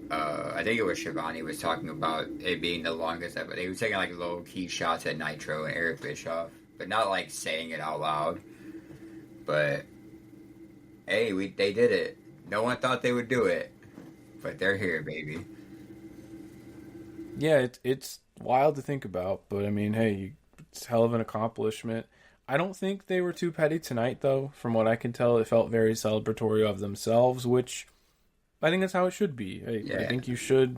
I think it was Schiavone, was talking about it being the longest ever. He was taking like low key shots at Nitro and Eric Bischoff, but not like saying it out loud. But hey, they did it. No one thought they would do it, but they're here, baby. Yeah, it's wild to think about, but I mean, hey, it's hell of an accomplishment. I don't think they were too petty tonight, though. From what I can tell, it felt very celebratory of themselves, which I think that's how it should be. I Yeah, think you should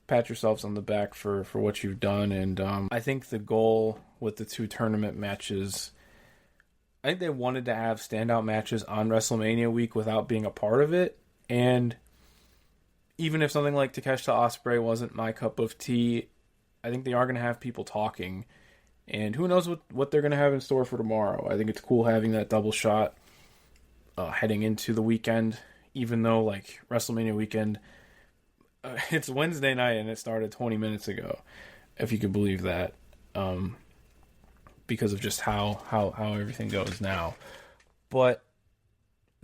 pat yourselves on the back for what you've done, and I think the goal with the 2 tournament matches, I think they wanted to have standout matches on WrestleMania week without being a part of it, and even if something like Takeshita Ospreay wasn't my cup of tea, I think they are going to have people talking. And who knows what they're going to have in store for tomorrow. I think it's cool having that double shot heading into the weekend, even though, like, WrestleMania weekend, it's Wednesday night and it started 20 minutes ago, if you could believe that, because of just how everything goes now. But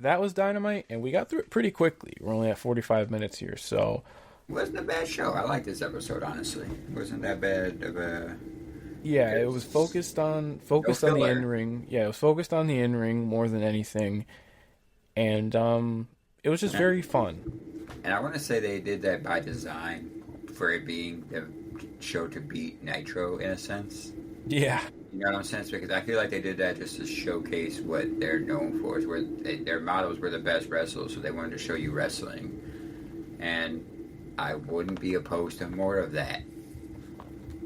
that was Dynamite, and we got through it pretty quickly. We're only at 45 minutes here, so... it wasn't a bad show. I like this episode, honestly. It wasn't that bad of a... Yeah, it was focused on the in ring. Yeah, it was focused on the in ring more than anything, and it was just very fun. And I want to say they did that by design, for it being show to beat Nitro in a sense. Yeah. You know what I'm saying? Because I feel like they did that just to showcase what they're known for. Is where their models were the best wrestlers, so they wanted to show you wrestling. And I wouldn't be opposed to more of that.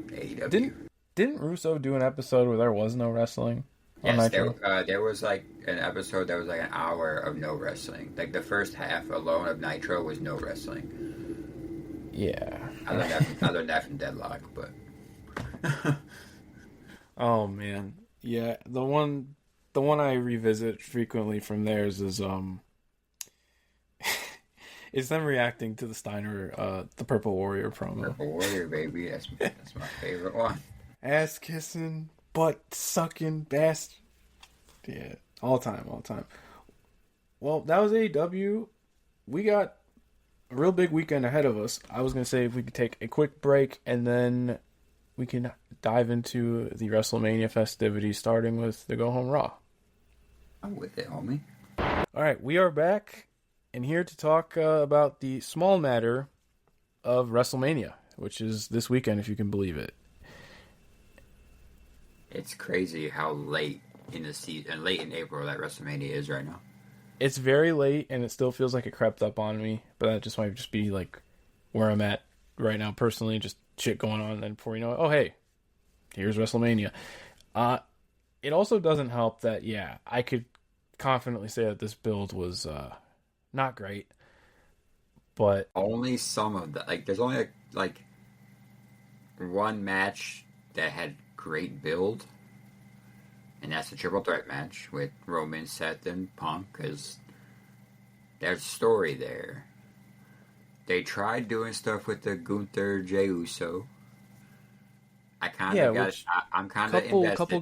AEW. Didn't Russo do an episode where there was no wrestling on Yes, Nitro? there was like an episode that was like an hour of no wrestling. Like the first half alone of Nitro was no wrestling. Yeah. I learned that from Deadlock, but. Oh man, yeah. The one I revisit frequently from theirs is is them reacting to the Steiner, the Purple Warrior promo. Purple Warrior, baby, that's my favorite one. Ass kissing, butt sucking, bastard. Yeah, all time. Well, that was AEW. We got a real big weekend ahead of us. I was gonna say if we could take a quick break and then we can dive into the WrestleMania festivities, starting with the Go Home Raw. I'm with it, homie. All right, we are back and here to talk about the small matter of WrestleMania, which is this weekend, if you can believe it. It's crazy how late in the season, late in April, that WrestleMania is right now. It's very late, and it still feels like it crept up on me, but that just might just be like where I'm at right now personally, just shit going on, and then before you know it, oh hey, here's WrestleMania. It also doesn't help that, yeah, I could confidently say that this build was not great, but only some of the there's only like one match that had great build, and that's the triple threat match with Roman, Seth, and Punk, because there's story there. They tried doing stuff with the Gunther Jey Uso. I kind of got. I'm kind of invested. Couple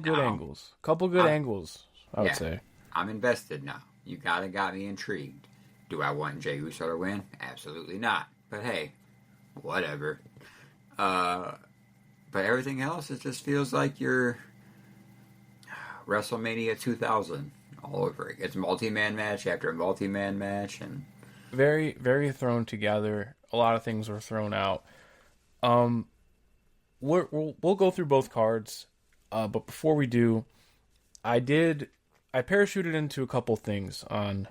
good angles. I would say. I'm invested now. You got me intrigued. Do I want Jey Uso to win? Absolutely not. But hey, whatever. But everything else, it just feels like you're WrestleMania 2000 all over. It's multi-man match after multi-man match, and very, very thrown together. A lot of things were thrown out. We'll go through both cards, but before we do, I parachuted into a couple things on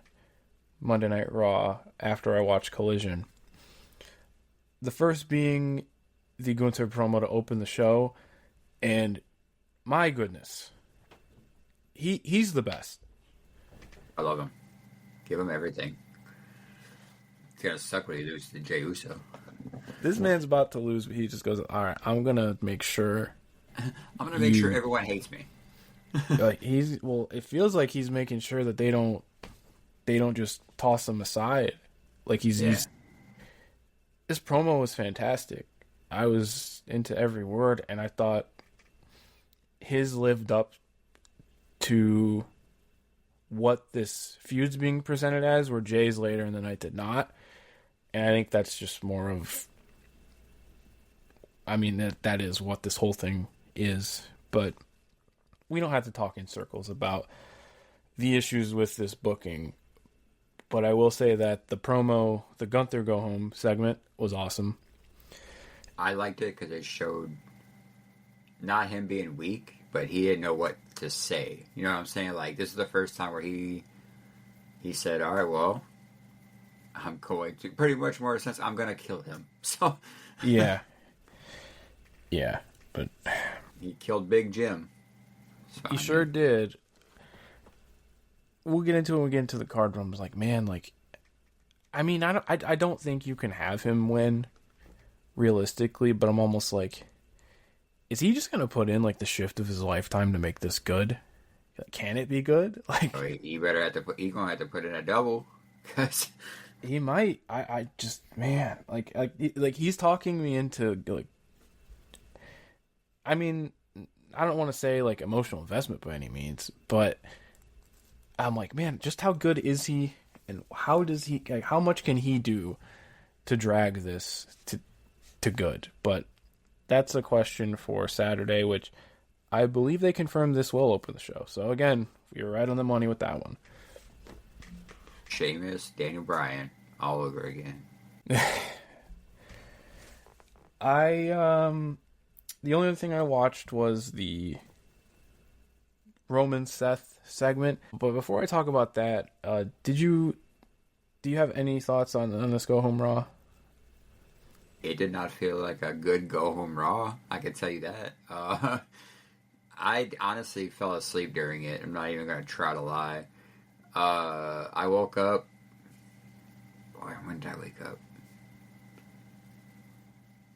Monday Night Raw after I watched Collision. The first being the Gunther promo to open the show, and my goodness, he's the best. I love him. Give him everything. It's gonna suck when he loses to Jey Uso. This man's about to lose, but he just goes, all right, I'm gonna make sure. I'm gonna make sure everyone hates me. It feels like he's making sure that they don't just toss him aside. Like he's this promo was fantastic. I was into every word, and I thought his lived up to what this feud's being presented as, where Jay's later in the night did not. And I think that's just more of, that is what this whole thing is. But we don't have to talk in circles about the issues with this booking. But I will say that the promo, the Gunther Go Home segment, was awesome. I liked it because it showed not him being weak, but he didn't know what to say. You know what I'm saying? Like, this is the first time where he said, all right, well, I'm going to, pretty much more sense, I'm going to kill him. So, yeah, but he killed Big Jim. So, he sure did. We'll get into it when we get into the card room. I was like, man, I don't think you can have him win realistically, but I'm almost like, is he just gonna put in like the shift of his lifetime to make this good? Can it be good? Like, he better have to put. He's gonna have to put in a double, because he might. I just, man, like he's talking me into like. I mean, I don't want to say like emotional investment by any means, but I'm like, man, just how good is he, and how much can he do to drag this to good? But that's a question for Saturday, which I believe they confirmed this will open the show. So again, you're right on the money with that one. Sheamus, Daniel Bryan, all over again. The only other thing I watched was the Roman Seth segment. But before I talk about that, do you have any thoughts on this Go Home Raw? It did not feel like a good go home Raw. I can tell you that. I honestly fell asleep during it. I'm not even gonna try to lie. I woke up. Boy, when did I wake up?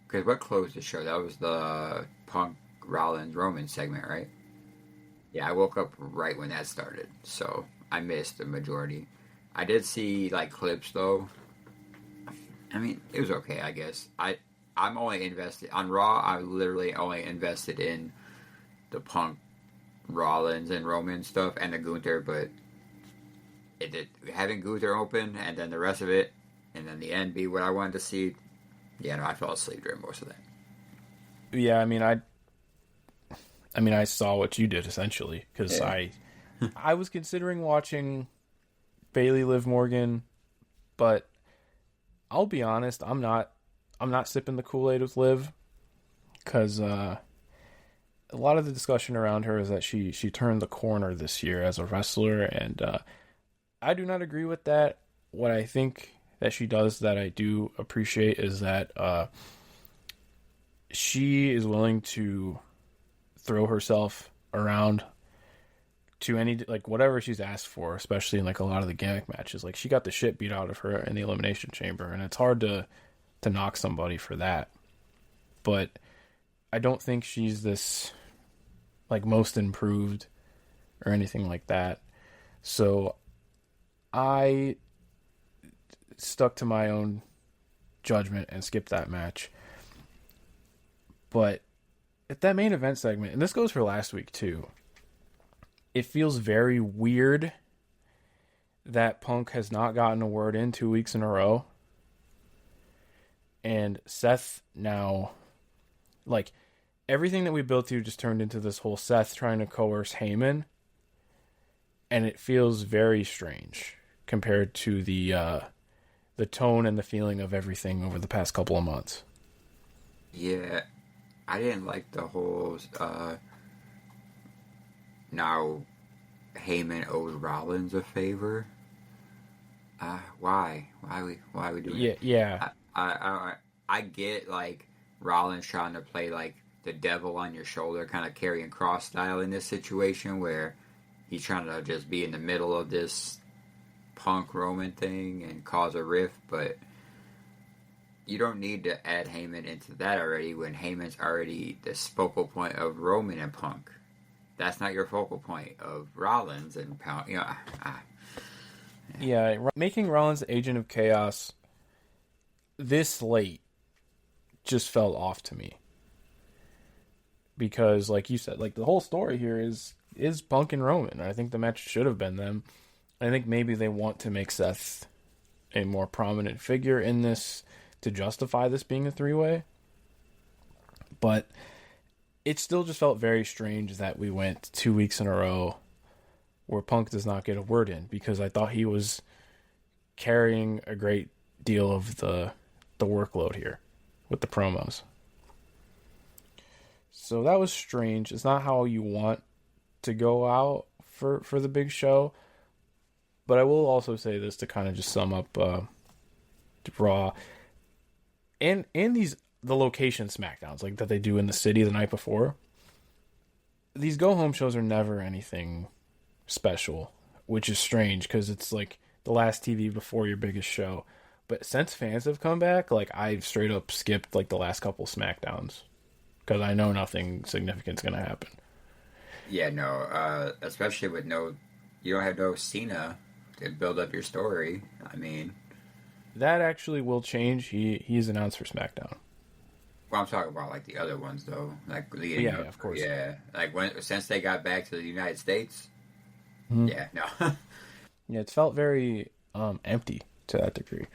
Because what closed the show? That was the Punk Rollins Roman segment, right? Yeah, I woke up right when that started, so I missed the majority. I did see like clips though. I mean, it was okay, I guess. I'm only invested on Raw. I literally only invested in the Punk Rollins and Roman stuff and the Gunther, but it did having Gunther open and then the rest of it, and then the end be what I wanted to see. Yeah, no, I fell asleep during most of that. Yeah, I mean, I saw what you did essentially because Yeah. I was considering watching Bailey Liv Morgan, but I'll be honest, I'm not sipping the Kool-Aid with Liv because a lot of the discussion around her is that she turned the corner this year as a wrestler, and I do not agree with that. What I think that she does that I do appreciate is that she is willing to throw herself around to any like whatever she's asked for, especially in like a lot of the gimmick matches. Like she got the shit beat out of her in the Elimination Chamber, and it's hard to knock somebody for that. But I don't think she's this like most improved or anything like that. So I stuck to my own judgment and skipped that match. But at that main event segment, and this goes for last week too, it feels very weird that Punk has not gotten a word in 2 weeks in a row. And Seth now, like, everything that we built to just turned into this whole Seth trying to coerce Heyman. And it feels very strange compared to the tone and the feeling of everything over the past couple of months. Yeah, I didn't like the whole now Heyman owes Rollins a favor. Why? Why are we doing Yeah, it? yeah, I get like Rollins trying to play like the devil on your shoulder, kind of carrying cross style in this situation where he's trying to just be in the middle of this Punk Roman thing and cause a rift, but you don't need to add Heyman into that already when Heyman's already the focal point of Roman and Punk. That's not your focal point of Rollins and Punk. You know, yeah. Making Rollins the agent of chaos this late just felt off to me. Because, like you said, like the whole story here is Punk and Roman. I think the match should have been them. I think maybe they want to make Seth a more prominent figure in this to justify this being a three-way. But it still just felt very strange that we went 2 weeks in a row where Punk does not get a word in, because I thought he was carrying a great deal of the workload here with the promos. So that was strange. It's not how you want to go out for the big show. But I will also say this to kind of just sum up Raw and the location SmackDowns like that they do in the city the night before. These go home shows are never anything special, which is strange because it's like the last TV before your biggest show. But since fans have come back, like I've straight up skipped like the last couple SmackDowns because I know nothing significant's gonna happen. yeah, no, especially with you don't have no Cena to build up your story. I mean, That actually will change. He's announced for SmackDown. well, I'm talking about like the other ones though, like leading Yeah, up. of course. Yeah, like since they got back to the United States. Mhm. Yeah, no. Yeah, it's felt very empty to that degree.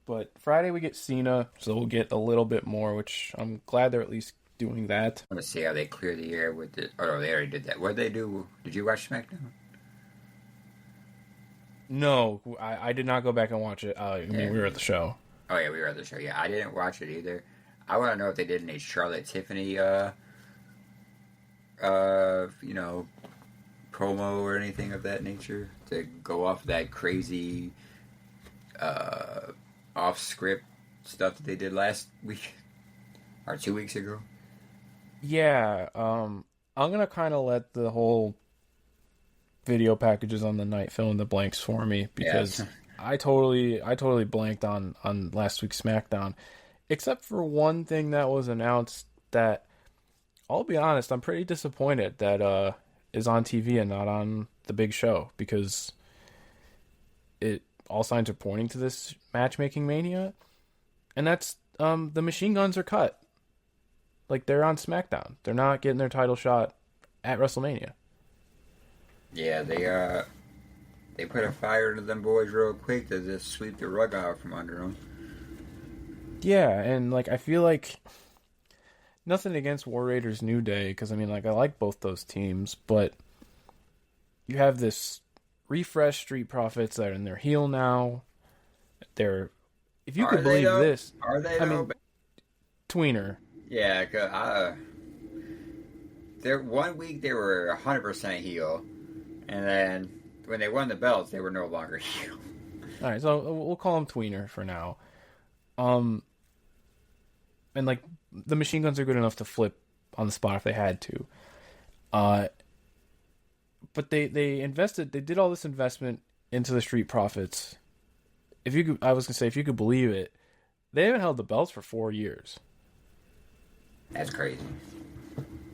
But Friday we get Cena, so we'll get a little bit more, which I'm glad they're at least doing that. I want to see how they clear the air with it. Oh, no, they already did that. What did they do? Did you watch SmackDown? No, I did not go back and watch it. I mean, Yeah, we were at the show. Oh yeah, we were at the show. Yeah, I didn't watch it either. I want to know if they did any Charlotte Tiffany, you know, promo or anything of that nature to go off that crazy, uh, off script stuff that they did last week or 2 weeks ago. Yeah, I'm gonna kind of let the whole video packages on the night fill in the blanks for me Yes. because I totally blanked on last week's SmackDown, except for one thing that was announced that I'll be honest, I'm pretty disappointed that is on TV and not on the big show because it all signs are pointing to this matchmaking mania, and that's the machine guns are cut. Like they're on SmackDown. They're not getting their title shot at WrestleMania. Yeah, they put a fire into them boys real quick to just sweep the rug out from under them. Yeah, and like I feel like nothing against War Raiders New Day because I mean like I like both those teams, but you have this refresh Street Profits that are in their heel now. They're if you Are could they believe though? this, Are they I though? mean tweener. Yeah, there 1 week they were 100% heel, and then when they won the belts, they were no longer heel. All right, so we'll call them tweener for now. Um, and like the machine guns are good enough to flip on the spot if they had to. Uh, but they invested, they did all this investment into the Street Profits. If you could, I was gonna say if you could believe it, they haven't held the belts for 4 years. That's crazy.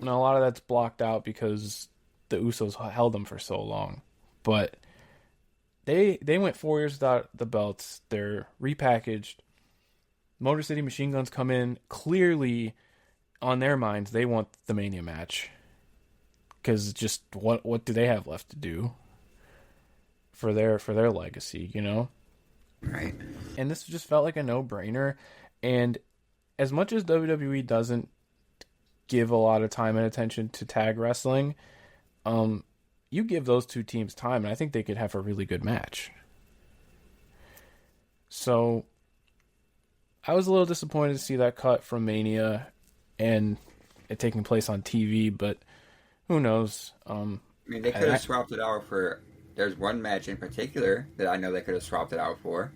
Now a lot of that's blocked out because the Usos held them for so long, but they went 4 years without the belts. They're repackaged. Motor City Machine Guns come in clearly on their minds. They want the Mania match because just what do they have left to do for their legacy, you know? Right. And this just felt like a no brainer. And as much as WWE doesn't give a lot of time and attention to tag wrestling, you give those two teams time, and I think they could have a really good match. So I was a little disappointed to see that cut from Mania and it taking place on TV, but who knows? I mean, they could have swapped it out for. There's one match in particular that I know they could have swapped it out for.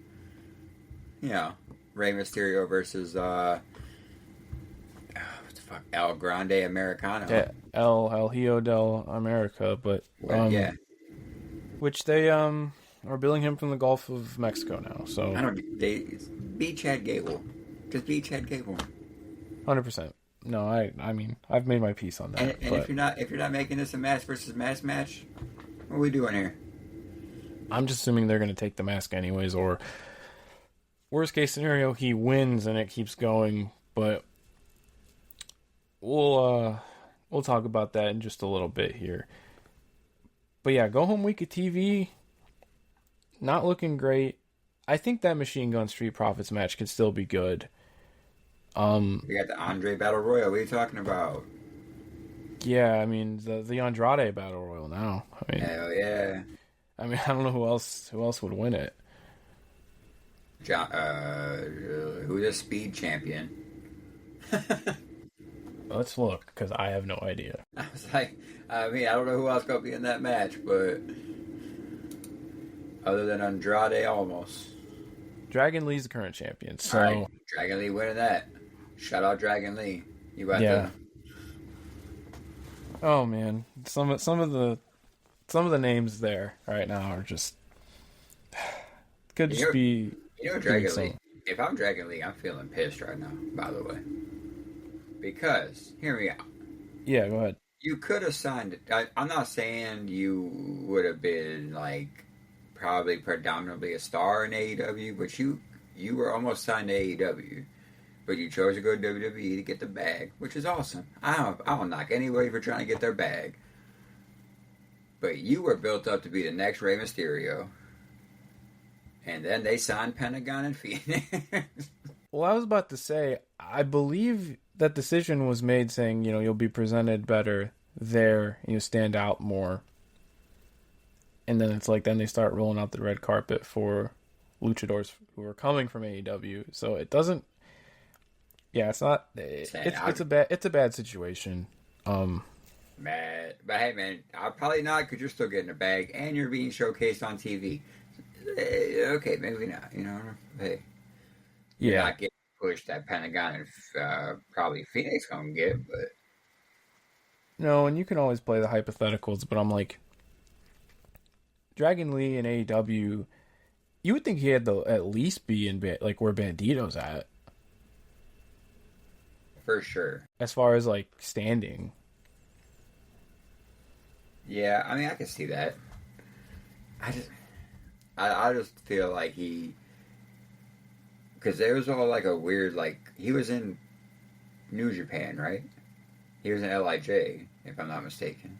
You know, Rey Mysterio versus what the fuck, El Grande Americano. Yeah, El Hijo del America, but Yeah, which they are billing him from the Gulf of Mexico now. So I don't. Beat Chad Gable. Just beat Chad Gable. 100%. No, I mean I've made my peace on that. And if you're not making this a mask versus mask match, what are we doing here? I'm just assuming they're going to take the mask anyways, or worst case scenario, he wins and it keeps going. But we'll talk about that in just a little bit here. But yeah, go home week of TV, not looking great. I think that Machine Gun Street Profits match could still be good. We got the Andre Battle Royal. What are you talking about? Yeah, I mean the Andrade Battle Royal now. I mean, Hell yeah. I mean, I don't know who else would win it. John, who's a speed champion? Let's look because I have no idea. I was like, I mean, I don't know who else gonna be in that match, but other than Andrade, almost. Dragon Lee's the current champion, so All right, Dragon Lee winning that. Shout out Dragon Lee. You got yeah. Oh man, some of the names there right now are just could just be. You know, Dragon Lee. If I'm Dragon Lee, I'm feeling pissed right now. By the way, because hear me out. Yeah, go ahead. You could have signed. I'm not saying you would have been like probably predominantly a star in AEW, but you were almost signed to AEW, but you chose to go to WWE to get the bag, which is awesome. I don't knock anybody for trying to get their bag, but you were built up to be the next Rey Mysterio, and then they signed Pentagon and Phoenix. Well, I was about to say, I believe that decision was made saying, you know, you'll be presented better there, you stand out more. And then it's like, then they start rolling out the red carpet for luchadors who are coming from AEW. So it doesn't. Yeah, it's not. It's a bad situation. Mad, but hey, man, I'll probably not because you're still getting a bag and you're being showcased on TV. Okay, maybe not. Hey, you're Yeah. not getting pushed that Pentagon and probably Phoenix gonna get, but No, and you can always play the hypotheticals, but I'm like, Dragon Lee and AEW. You would think he had to at least be in like where Bandito's at, for sure. as far as like standing. Yeah, I mean, I can see that. I just feel like because there was all like a weird, like, he was in New Japan, right? He was in LIJ, if I'm not mistaken.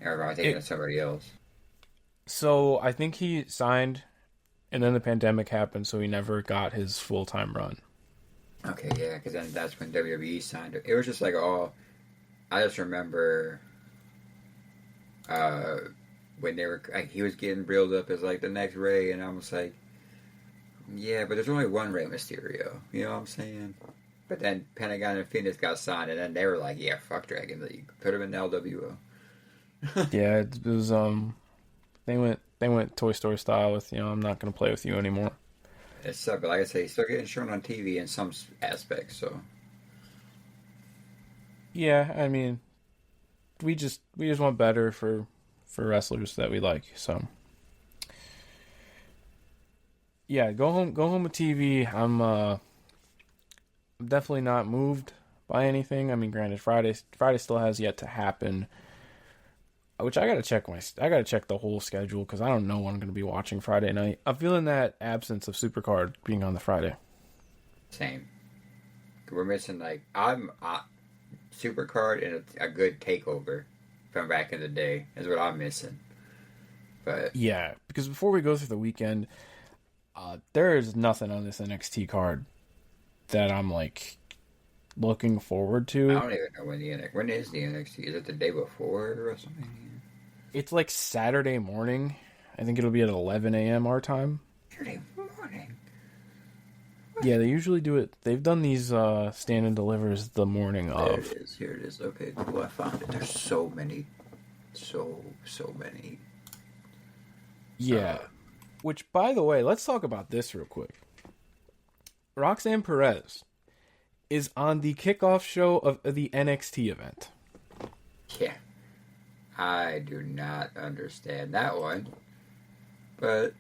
Or am I thinking of somebody else? So I think he signed, and then the pandemic happened, so he never got his full-time run. Okay, yeah, because then that's when WWE signed it. It was just like, oh, I just remember when they were, like, he was getting built up as like the next Rey, and I was like, yeah, but there's only one Rey Mysterio. You know what I'm saying? But then Pentagon and Phoenix got signed, and then they were like, yeah, fuck Dragon League. Put him in the LWO. Yeah, it was they went Toy Story style with, I'm not gonna play with you anymore. It's but like I say, he's still getting shown on TV in some aspects. So Yeah, I mean, we just want better for wrestlers that we like. So yeah, go home with TV. I'm definitely not moved by anything. I mean, granted, Friday still has yet to happen, which I gotta check the whole schedule because I don't know when I'm gonna be watching Friday night. I'm feeling that absence of Supercard being on the Friday. same. We're missing like I'm Supercard and a good takeover from back in the day is what I'm missing. But Yeah, because before we go through the weekend, there is nothing on this NXT card that I'm like looking forward I to. don't even know when is the NXT? Is it the day before WrestleMania? It's like Saturday morning. I think it'll be at 11 a.m. our time. Saturday morning. Yeah, they usually do it. They've done these stand and delivers the morning There of. it is. Here it is. Okay, cool. I found it. There's so many, so many. Yeah. Which, by the way, let's talk about this real quick. Roxanne Perez is on the kickoff show of the NXT event. Yeah, I do not understand that one, but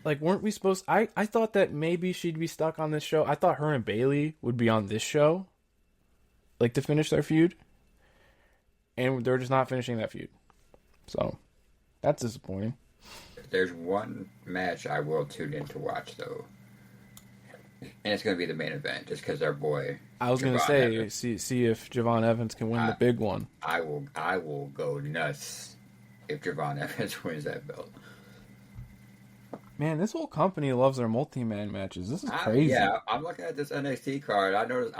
Like, weren't we supposed... I thought that maybe she'd be stuck on this show. I thought her and Bailey would be on this show, like, to finish their feud. And they're just not finishing that feud. So, that's disappointing. there's one match I will tune in to watch though, and it's going to be the main event, just because our boy. I was going to say, see if Javon Evans can win the big one. I will go nuts if Javon Evans wins that belt. Man, this whole company loves their multi-man matches. This is crazy. Yeah, I'm looking at this NXT card. I noticed.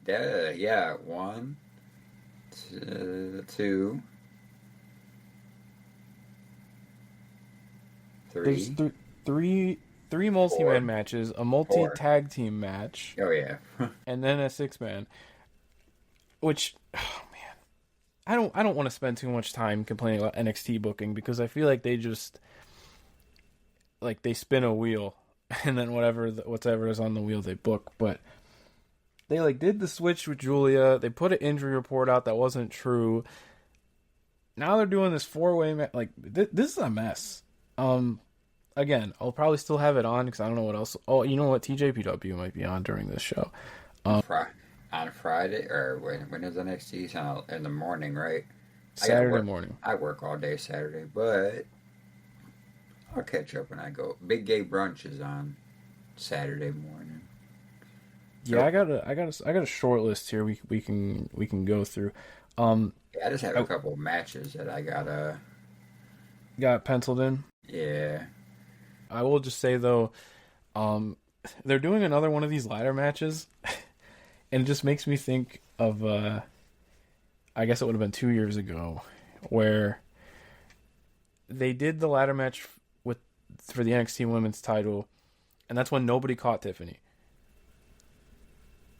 Yeah, 1, 2, 3. There's three multi-man 4, matches, a multi-tag team match, Oh yeah. and then a 6-man. Which, oh man, I don't want to spend too much time complaining about NXT booking because I feel like they just they spin a wheel and then whatever is on the wheel they book. But they did the switch with Julia. They put an injury report out that wasn't true. Now they're doing this 4-way match. This is a mess. Again, I'll probably still have it on because I don't know what else. Oh, you know what? TJPW might be on during this show. On Friday, or when is the next season? In the morning, right? Saturday morning. I work all day Saturday, but I'll catch up when I go. Big Gay Brunch is on Saturday morning. Yeah, I got a short list here. We can go through. Yeah, I just have a couple matches that I got penciled in. Yeah. I will just say though, they're doing another one of these ladder matches, and it just makes me think of I guess it would have been 2 years ago, where they did the ladder match with for the NXT Women's title, and that's when nobody caught Tiffany.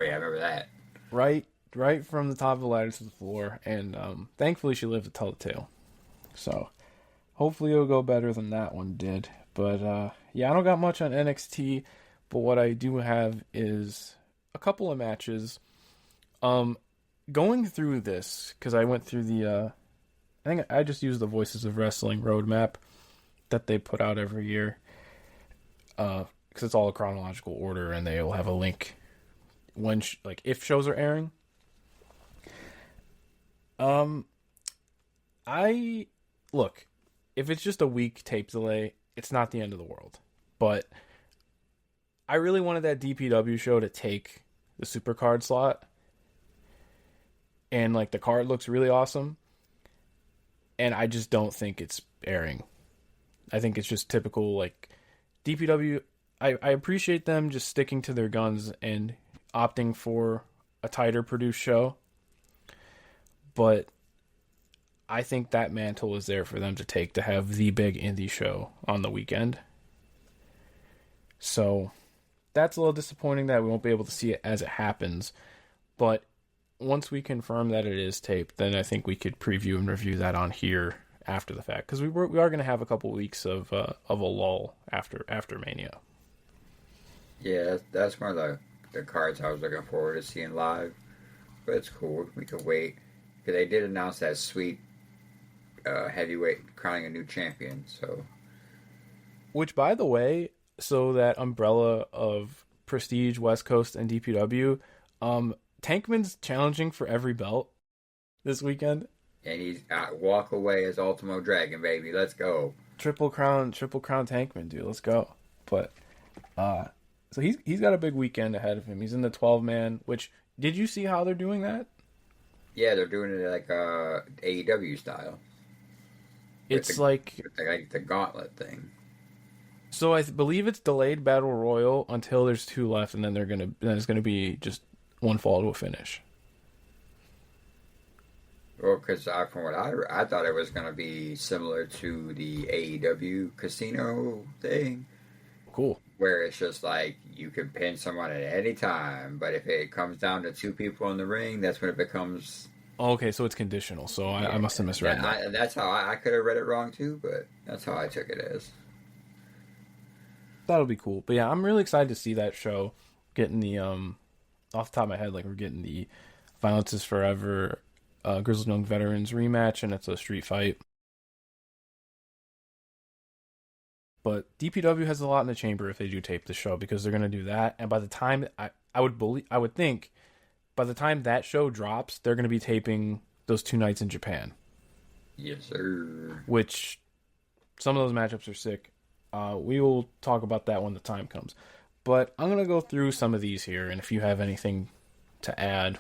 Oh, yeah, I remember that. Right from the top of the ladder to the floor, and thankfully she lived to tell the tale. So hopefully it'll go better than that one did. But yeah, I don't got much on NXT, but what I do have is a couple of matches. Going through this, because I went through I think I just used the Voices of Wrestling roadmap that they put out every year, because it's all a chronological order, and they will have a link when if shows are airing. I look, if it's just a week tape delay, it's not the end of the world. But I really wanted that DPW show to take the supercard slot. And the card looks really awesome. And I just don't think it's airing. I think it's just typical DPW. I appreciate them just sticking to their guns and opting for a tighter produced show. But I think that mantle is there for them to take, to have the big indie show on the weekend. So that's a little disappointing that we won't be able to see it as it happens. But once we confirm that it is taped, then I think we could preview and review that on here after the fact. Because we are going to have a couple weeks of a lull after Mania. Yeah, that's one of the cards I was looking forward to seeing live. But it's cool. We could wait. Because they did announce that sweet heavyweight crowning a new champion. So, which, by the way, so that umbrella of Prestige, West Coast, and DPW, Tankman's challenging for every belt this weekend. And he's walk away as Ultimo Dragon, baby. Let's go. Triple crown Tankman, dude. Let's go. But so he's got a big weekend ahead of him. He's in the 12-man, which, did you see how they're doing that? Yeah, they're doing it like AEW style. It's like the gauntlet thing. So I believe it's delayed battle royal until there's 2 left, and then it's gonna be just one fall to a finish. Well, because from what I thought it was gonna be similar to the AEW casino thing. Cool. Where it's just like you can pin someone at any time, but if it comes down to 2 people in the ring, that's when it becomes. Okay, so it's conditional. So yeah, I must have misread that. That's how I could have read it wrong too, but that's how I took it as. That'll be cool. But yeah, I'm really excited to see that show. Getting the off the top of my head, we're getting the Violence is Forever, Grizzled Young Veterans rematch, and it's a street fight. But DPW has a lot in the chamber if they do tape the show, because they're going to do that. And by the time I would think by the time that show drops, they're going to be taping those 2 nights in Japan. Yes, sir. Which some of those matchups are sick. We will talk about that when the time comes. But I'm going to go through some of these here, and if you have anything to add.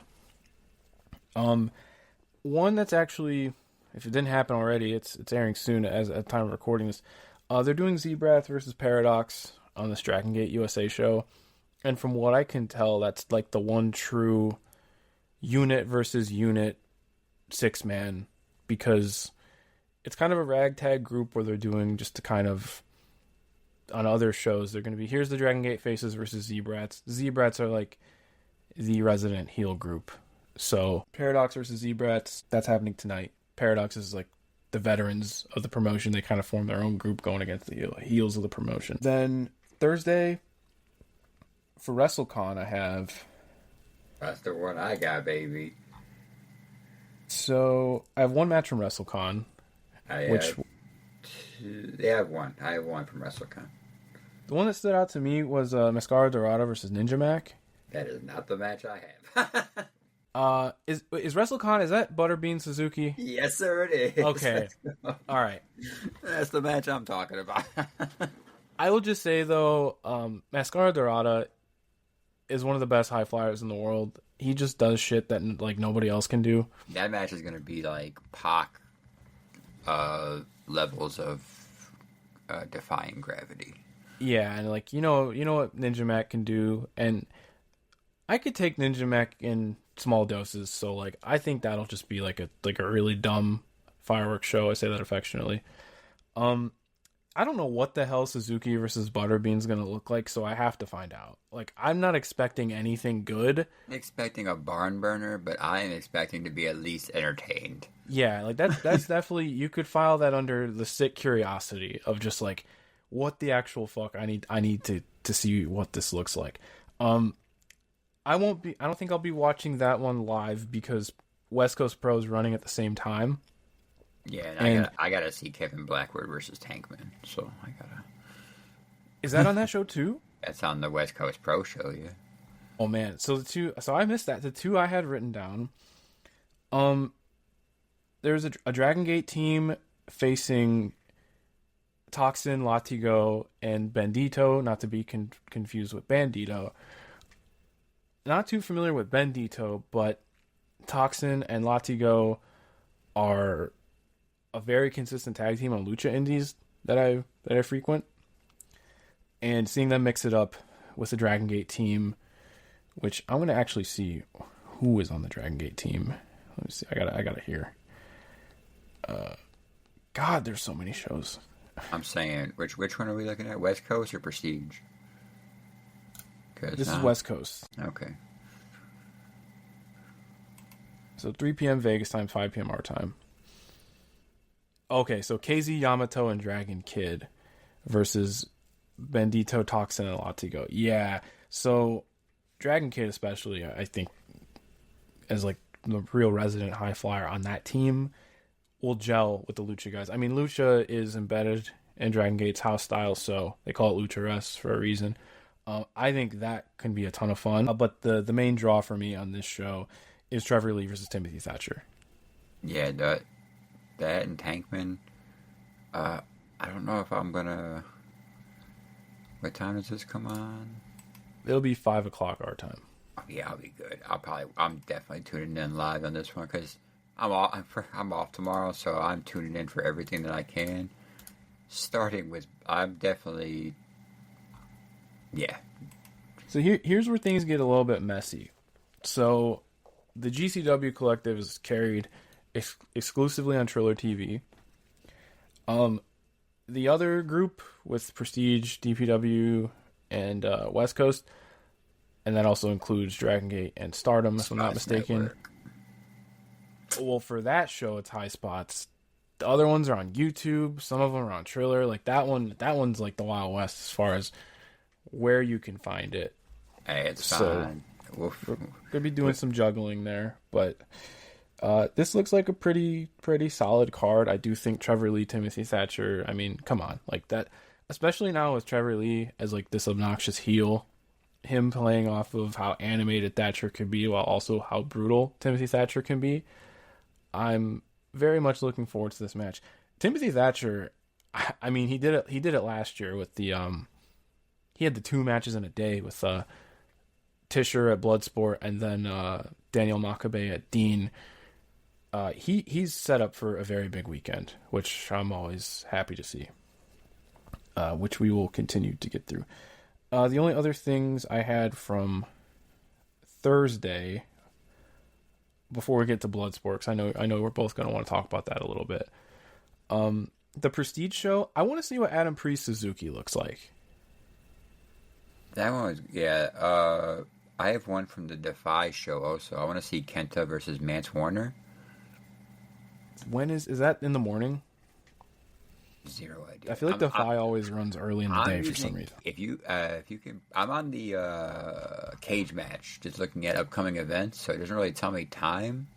One that's actually, if it didn't happen already, it's airing soon at the time of recording this. They're doing Zebrath versus Paradox on this Dragon Gate USA show. And from what I can tell, that's like the one true unit versus unit 6-man, because it's kind of a ragtag group where they're doing just to kind of, on other shows, they're going to be, here's the Dragon Gate faces versus Zebrats. Zebrats are like the resident heel group. So Paradox versus Zebrats, that's happening tonight. Paradox is like the veterans of the promotion. They kind of form their own group going against the heels of the promotion. Then Thursday, for WrestleCon, I have... That's the one I got, baby. So, I have one match from WrestleCon. I have one. I have one from WrestleCon. The one that stood out to me was Mascara Dorada versus Ninja Mac. That is not the match I have. Is WrestleCon, is that Butterbean Suzuki? Yes, sir, it is. Okay. All right. That's the match I'm talking about. I will just say, though, Mascara Dorada is one of the best high flyers in the world. He just does shit that nobody else can do. That match is going to be like Pac levels of defying gravity. Yeah, and you know what Ninja Mac can do, and I could take Ninja Mac in small doses, so I think that'll just be like a really dumb fireworks show. I say that affectionately. I don't know what the hell Suzuki versus Butterbean's gonna look like, so I have to find out. Like, I'm not expecting anything good. Expecting a barn burner, but I am expecting to be at least entertained. Yeah, like that's definitely, you could file that under the sick curiosity of just like, what the actual fuck, I need to see what this looks like. Um, I don't think I'll be watching that one live because West Coast Pro is running at the same time. Yeah, and And I gotta see Kevin Blackwood versus Tankman, so I gotta. is that on that show too? That's on the West Coast Pro show, yeah. Oh man, so I missed that. The two I had written down. Um, there's a Dragon Gate team facing Toxin, Latigo, and Bandito, not to be confused with Bandito. Not too familiar with Bandito, but Toxin and Latigo are a very consistent tag team on Lucha Indies that I frequent. And seeing them mix it up with the Dragon Gate team, which I'm gonna actually see who is on the Dragon Gate team. Let me see. I gotta hear. God, there's so many shows. I'm saying, which one are we looking at? West Coast or Prestige? This is West Coast. Okay. So 3 p.m. Vegas time, 5 p.m. our time. Okay, so KZ Yamato and Dragon Kid versus Bandito, Toxin, and Latigo. Yeah, so Dragon Kid especially, I think, as like the real resident high flyer on that team, will gel with the Lucha guys. I mean, Lucha is embedded in Dragon Gate's house style, so they call it Lucha Rest for a reason. I think that can be a ton of fun. But the main draw for me on this show is Trevor Lee versus Timothy Thatcher. Yeah, that and Tankman. I don't know if I'm gonna. What time does this come on? It'll be 5 o'clock our time. Oh, yeah, I'll be good. I'm definitely tuning in live on this one because I'm off tomorrow, so I'm tuning in for everything that I can. Starting with, I'm definitely, yeah. So here's where things get a little bit messy. So the GCW collective is carried exclusively on Triller TV. The other group with Prestige, DPW, and West Coast, and that also includes Dragon Gate and Stardom, if I'm not mistaken. Network. Well, for that show, it's High Spots. The other ones are on YouTube. Some of them are on Triller. Like that one's like the Wild West as far as where you can find it. Hey, it's So, fine. we're gonna be doing some juggling there, but this looks like a pretty solid card. I do think Trevor Lee, Timothy Thatcher. I mean, come on, like that, especially now with Trevor Lee as like this obnoxious heel, him playing off of how animated Thatcher can be while also how brutal Timothy Thatcher can be. I'm very much looking forward to this match. Timothy Thatcher, I mean, he did it last year with the he had the 2 matches in a day with Tisher at Bloodsport and then Daniel Makabe at Dean. He's set up for a very big weekend, which I'm always happy to see, which we will continue to get through. The only other things I had from Thursday, before we get to Bloodsport, because I know we're both going to want to talk about that a little bit. The Prestige show, I want to see what Adam Priest Suzuki looks like. That one was, yeah. I have one from the Defy show also. I want to see Kenta versus Mance Warner. When is that in the morning? Zero idea. I feel like Defy always runs early in the day for some reason. If you can, I'm on the cage match, just looking at upcoming events, so it doesn't really tell me time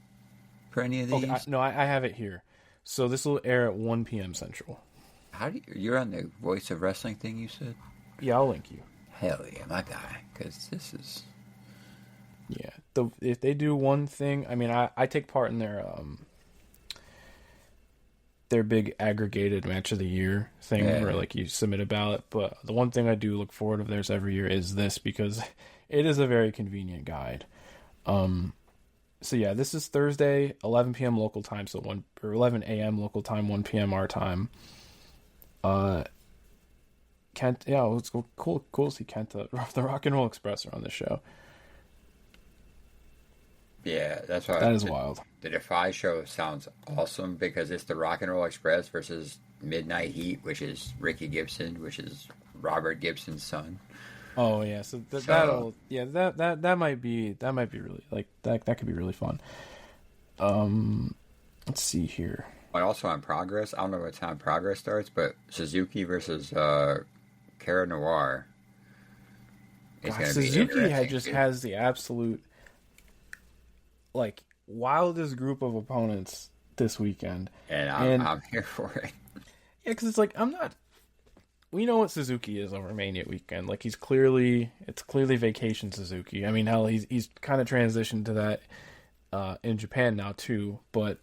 for any of these. Okay, I have it here. So this will air at 1 p.m. Central. You're on the Voice of Wrestling thing, you said? Yeah, I'll link you. Hell yeah, my guy, because this is... Yeah, if they do one thing, I mean, I take part in their big aggregated match of the year thing where like you submit a ballot. But the one thing I do look forward of theirs every year is this, because it is a very convenient guide. So yeah, this is Thursday, 11 p.m. local time, so 11 a.m. local time, 1 p.m. our time. Kent, yeah, it's cool to see Kenta, the Rock and Roll Express are on this show. Yeah, that's why That is wild. the Defy show sounds awesome because it's the Rock and Roll Express versus Midnight Heat, which is Ricky Gibson, which is Robert Gibson's son. Oh yeah, so So that might be really like that could be really fun. Let's see here. but also on Progress, I don't know what time Progress starts, but Suzuki versus Cara Noir is God, going to be Suzuki interesting. has the absolute like wildest group of opponents this weekend, And and I'm here for it. yeah, because it's like I'm not. We know what Suzuki is over Mania weekend. Like it's clearly vacation Suzuki. I mean, hell, he's kind of transitioned to that in Japan now too. But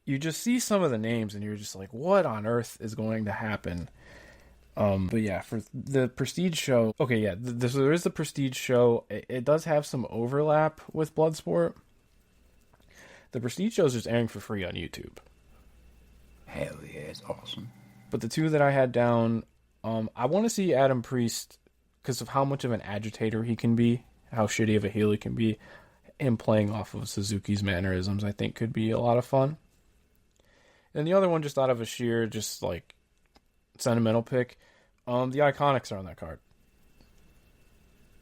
you just see some of the names and you're just like, what on earth is going to happen? But yeah, for the Prestige show, okay, yeah, so there is the Prestige show. It does have some overlap with Bloodsport. The Prestige show is just airing for free on YouTube. Hell yeah, it's awesome. But the two that I had down, I want to see Adam Priest because of how much of an agitator he can be, how shitty of a heel he can be. Him playing off of Suzuki's mannerisms, I think, could be a lot of fun. And the other one, just out of a sheer, just like sentimental pick, the Iconics are on that card.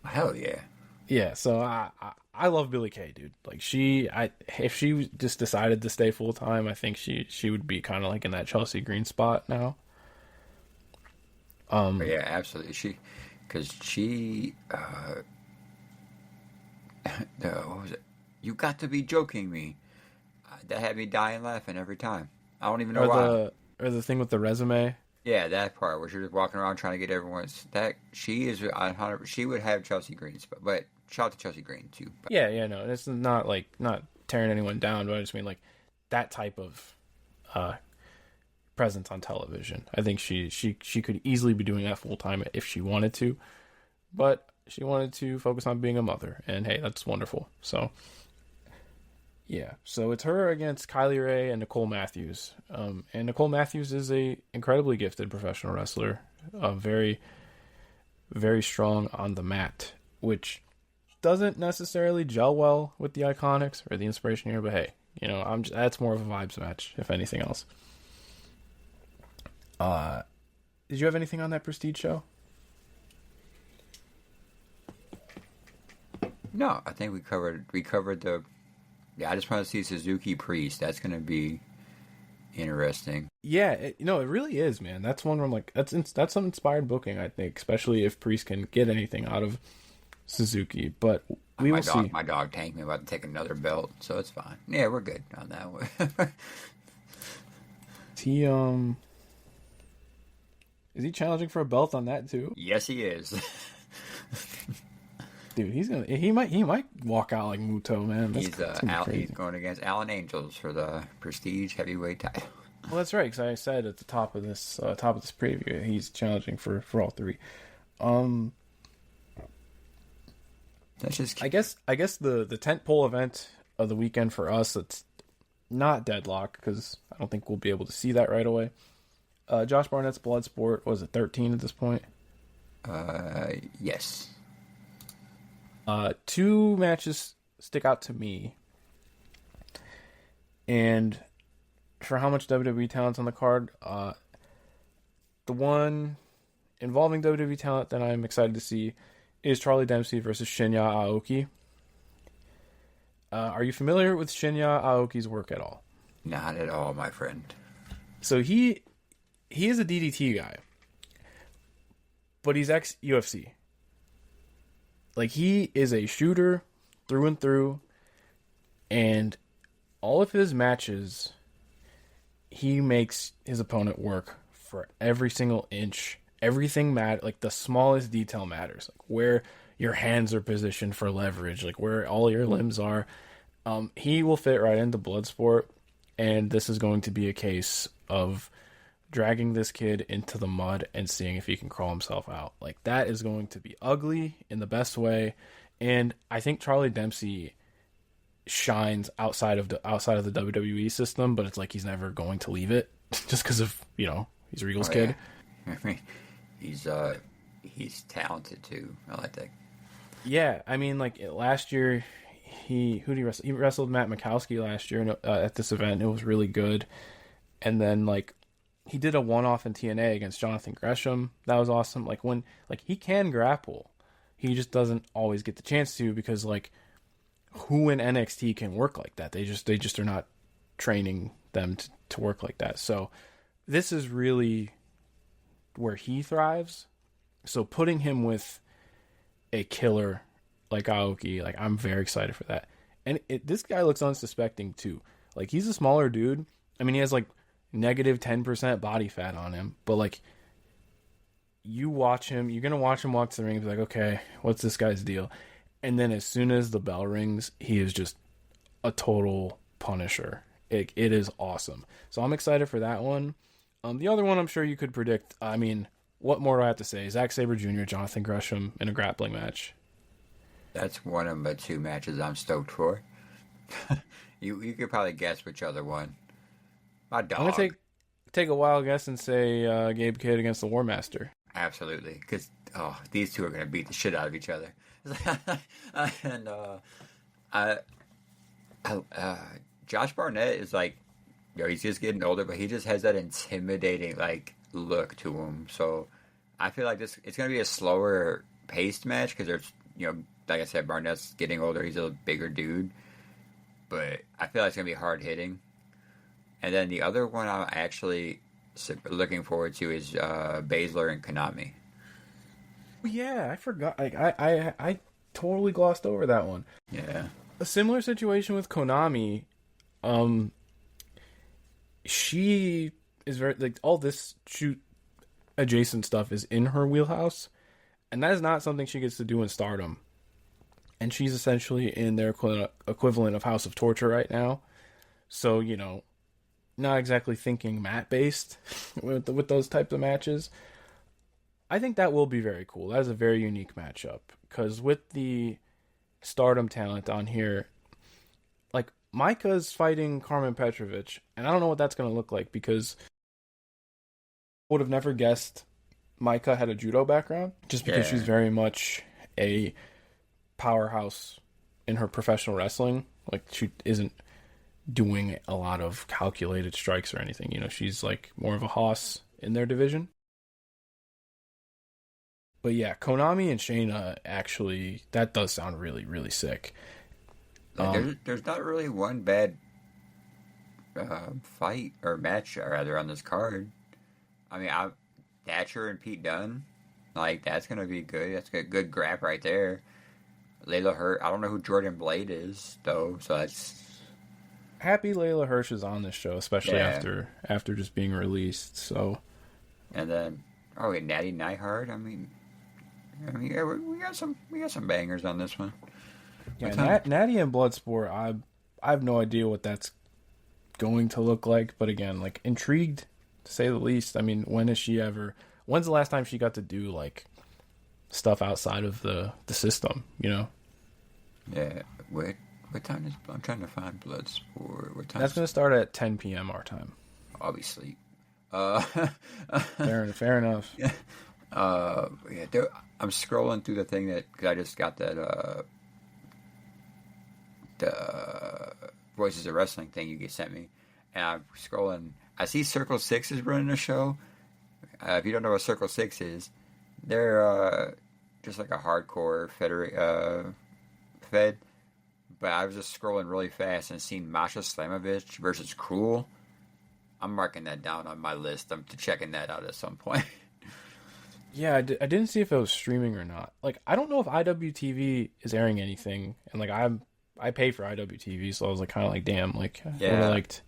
Hell yeah. Yeah, so I love Billie Kay, dude. Like if she just decided to stay full time, I think she would be kind of like in that Chelsea Green spot now. But yeah, absolutely. Because she, what was it? You got to be joking me. That had me dying laughing every time. I don't even know why. Or the thing with the resume. Yeah, that part where she's just walking around trying to get everyone's that she is 100. She would have Chelsea Green, but shout out to Chelsea Green too. But. Yeah, no, it's not like not tearing anyone down, but I just mean like that type of presence on television. I think she could easily be doing that full time if she wanted to, but she wanted to focus on being a mother, and hey, that's wonderful. So yeah, so it's her against Kylie Rae and Nicole Matthews. And Nicole Matthews is a incredibly gifted professional wrestler, very, very strong on the mat, which doesn't necessarily gel well with the Iconics or the Inspiration here. But hey, that's more of a vibes match, if anything else. Did you have anything on that Prestige show? No, I think we covered the. Yeah, I just want to see Suzuki Priest. That's going to be interesting. Yeah, it really is, man. That's one where I'm like, that's some inspired booking, I think, especially if Priest can get anything out of Suzuki. But we will see. My dog tanked me about to take another belt, so it's fine. Yeah, we're good on that one. Is he challenging for a belt on that too? Yes, he is. Dude, he might walk out like Muto, man. He's going against Alan Angels for the Prestige Heavyweight title. Well, that's right, because I said at the top of this preview, he's challenging for all three. That's just. I guess the tentpole event of the weekend for us, it's not Deadlock because I don't think we'll be able to see that right away. Josh Barnett's Bloodsport, was it 13 at this point? Yes. Two matches stick out to me, and for how much WWE talent's on the card, the one involving WWE talent that I'm excited to see is Charlie Dempsey versus Shinya Aoki. Are you familiar with Shinya Aoki's work at all? Not at all, my friend. So he is a DDT guy, but he's ex-UFC. Like, he is a shooter through and through, and all of his matches, he makes his opponent work for every single inch. Everything matters, like the smallest detail matters, like where your hands are positioned for leverage, like where all your limbs are. He will fit right into Bloodsport, and this is going to be a case of dragging this kid into the mud and seeing if he can crawl himself out. Like, that is going to be ugly in the best way, and I think Charlie Dempsey shines outside of the WWE system, but it's like he's never going to leave it just because of, he's Regal's kid. I mean, he's talented too. I like that. Yeah, I mean, like last year who did he wrestle? He wrestled Matt Mikowski last year at this event. It was really good. And then like he did a one-off in TNA against Jonathan Gresham. That was awesome. Like when like he can grapple, he just doesn't always get the chance to because like who in NXT can work like that? They just are not training them to work like that. So this is really where he thrives. So putting him with a killer like Aoki, like I'm very excited for that. And this guy looks unsuspecting too. Like he's a smaller dude. I mean, he has like negative 10% body fat on him, but like you watch him, you're gonna watch him walk to the ring and be like, okay, what's this guy's deal? And then as soon as the bell rings, he is just a total punisher. It is awesome. So I'm excited for that one. The other one I'm sure you could predict. I mean, what more do I have to say? Zack Sabre Jr., Jonathan Gresham in a grappling match. That's one of the two matches I'm stoked for. You could probably guess which other one. My dog. I'm gonna take a wild guess and say Gabe Kidd against the War Master. Absolutely, because these two are gonna beat the shit out of each other. And Josh Barnett is like, he's just getting older, but he just has that intimidating like look to him. So I feel like it's gonna be a slower paced match because there's like I said, Barnett's getting older. He's a bigger dude, but I feel like it's gonna be hard hitting. And then the other one I'm actually looking forward to is Baszler and Konami. Yeah, I forgot. Like I totally glossed over that one. Yeah, a similar situation with Konami. She is very like all this shoot adjacent stuff is in her wheelhouse, and that is not something she gets to do in Stardom. And she's essentially in their equivalent of House of Torture right now. So not exactly thinking mat based with those types of matches. I think that will be very cool. That is a very unique matchup because with the Stardom talent on here, like Micah's fighting Carmen Petrovich, and I don't know what that's going to look like because I would have never guessed Micah had a judo background just because she's very much a powerhouse in her professional wrestling. Like she isn't doing a lot of calculated strikes or anything. She's like more of a hoss in their division. But yeah, Konami and Shayna, actually, that does sound really, really sick. There's not really one bad fight or match, rather, on this card. I mean, Thatcher and Pete Dunne, like, that's going to be good. That's a good grab right there. Layla Hirsch, I don't know who Jordan Blade is, though, so that's... Happy Layla Hirsch is on this show, especially after just being released, so... And then, Natty Neidhart, I mean, yeah, we got some bangers on this one. Yeah, Natty and Bloodsport, I have no idea what that's going to look like, but again, like intrigued to say the least. I mean, when's the last time she got to do like stuff outside of the system? Yeah. What time is? I'm trying to find Bloodsport. What time? That's going to start at 10 p.m. our time. I'll be asleep. Fair enough. Yeah. I'm scrolling through the thing because I just got that the Voices of Wrestling thing you sent me, and I'm scrolling. I see Circle 6 is running a show. If you don't know what Circle 6 is, they're just like a hardcore fed. But I was just scrolling really fast and seen Masha Slamovich versus Cruel. I'm marking that down on my list. I'm checking that out at some point. Yeah, I didn't see if it was streaming or not. Like, I don't know if IWTV is airing anything, and like I pay for IWTV, so I was like kind of like, damn, like I would have liked.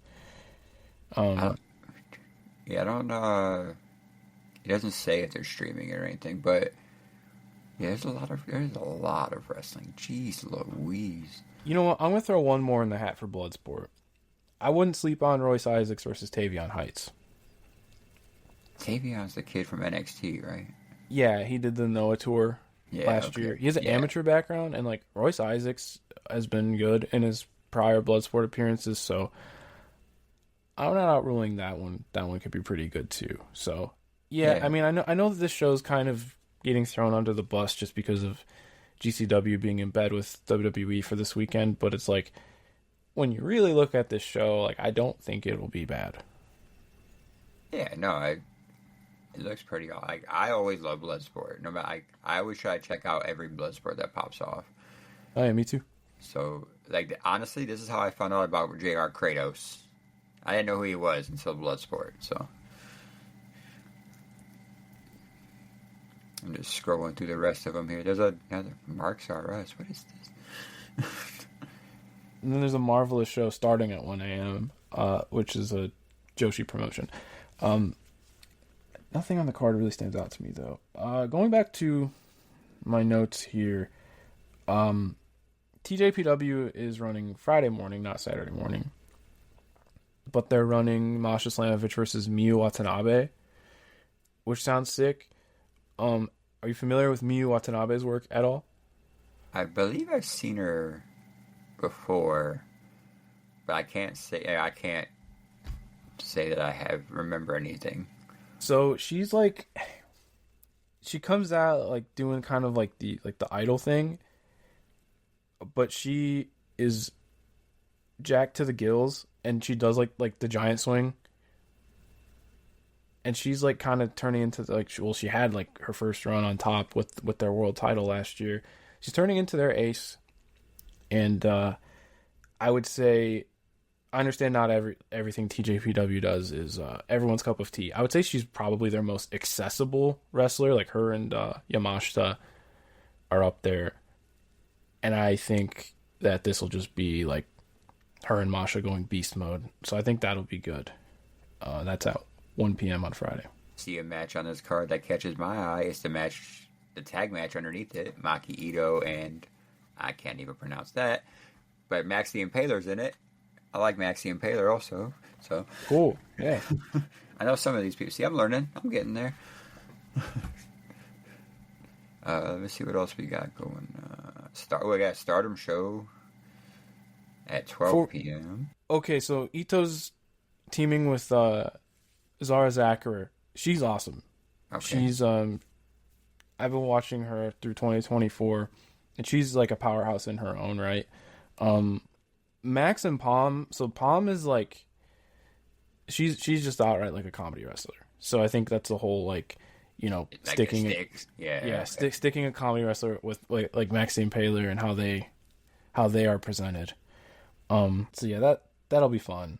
I don't know. It doesn't say if they're streaming or anything, but yeah, there's a lot of wrestling. Jeez Louise. You know what? I'm gonna throw one more in the hat for Bloodsport. I wouldn't sleep on Royce Isaacs versus Tavion Heights. Tavion's the kid from NXT, right? Yeah, he did the Noah tour last year. He has an amateur background, and like Royce Isaacs has been good in his prior Bloodsport appearances, so I'm not outruling that one. That one could be pretty good too. So I mean, I know that this show's kind of getting thrown under the bus just because of GCW being in bed with WWE for this weekend, but it's like when you really look at this show, like I don't think it will be bad. Yeah, no, it looks pretty. Like I always love Bloodsport. No matter, I always try to check out every Bloodsport that pops off. Oh yeah, me too. So, like, honestly, this is how I found out about J.R. Kratos. I didn't know who he was until Bloodsport. So, I'm just scrolling through the rest of them here. There's another Marks R Us. What is this? And then there's a Marvelous show starting at 1 a.m., which is a Joshi promotion. Nothing on the card really stands out to me, though. Going back to my notes here, TJPW is running Friday morning, not Saturday morning. But they're running Masha Slamovich versus Miyu Watanabe, which sounds sick. Are you familiar with Miyu Watanabe's work at all? I believe I've seen her before, but I can't say that I remember anything. So she's like, she comes out like doing kind of like the idol thing, but she is jacked to the gills, and she does like the giant swing, and she's like kind of turning into she had like her first run on top with their world title last year. She's turning into their ace, and I would say, I understand not everything TJPW does is everyone's cup of tea. I would say she's probably their most accessible wrestler. Like her and Yamashita are up there. And I think that this will just be like her and Masha going beast mode. So I think that'll be good. That's at 1 p.m. on Friday. See a match on this card that catches my eye. It's the tag match underneath it. Maki Ito and I can't even pronounce that. But Max the Impaler's in it. I like Maxie and Impaler also. So cool. Yeah. I know some of these people. See, I'm learning. I'm getting there. Let me see what else we got going. We got a Stardom show at 12 p.m. Okay, so Ito's teaming with Zara Zachar. She's awesome. Okay. She's I've been watching her through 2024, and she's like a powerhouse in her own right. Max and Palm. So Palm is like, she's just outright like a comedy wrestler. So I think that's the whole like, like sticking sticking a comedy wrestler with like Maxine Paler and how they are presented. So yeah, that'll be fun.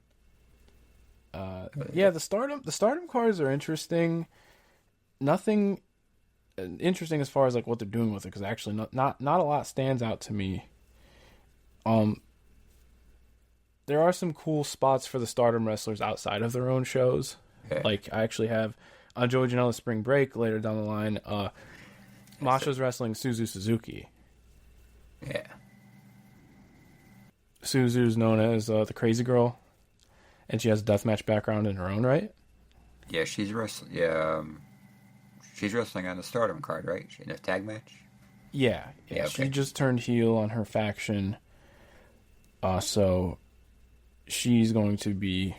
The Stardom cards are interesting. Nothing interesting as far as like what they're doing with it, because actually not a lot stands out to me. There are some cool spots for the Stardom wrestlers outside of their own shows. Okay. Like, I actually have on Joey Janela's Spring Break later down the line, Masha's wrestling Suzu Suzuki. Yeah. Suzu's known as the Crazy Girl, and she has a deathmatch background in her own right. Yeah, she's wrestling. Yeah, she's wrestling on the Stardom card, right? In a tag match. Yeah. Okay. She just turned heel on her faction. So she's going to be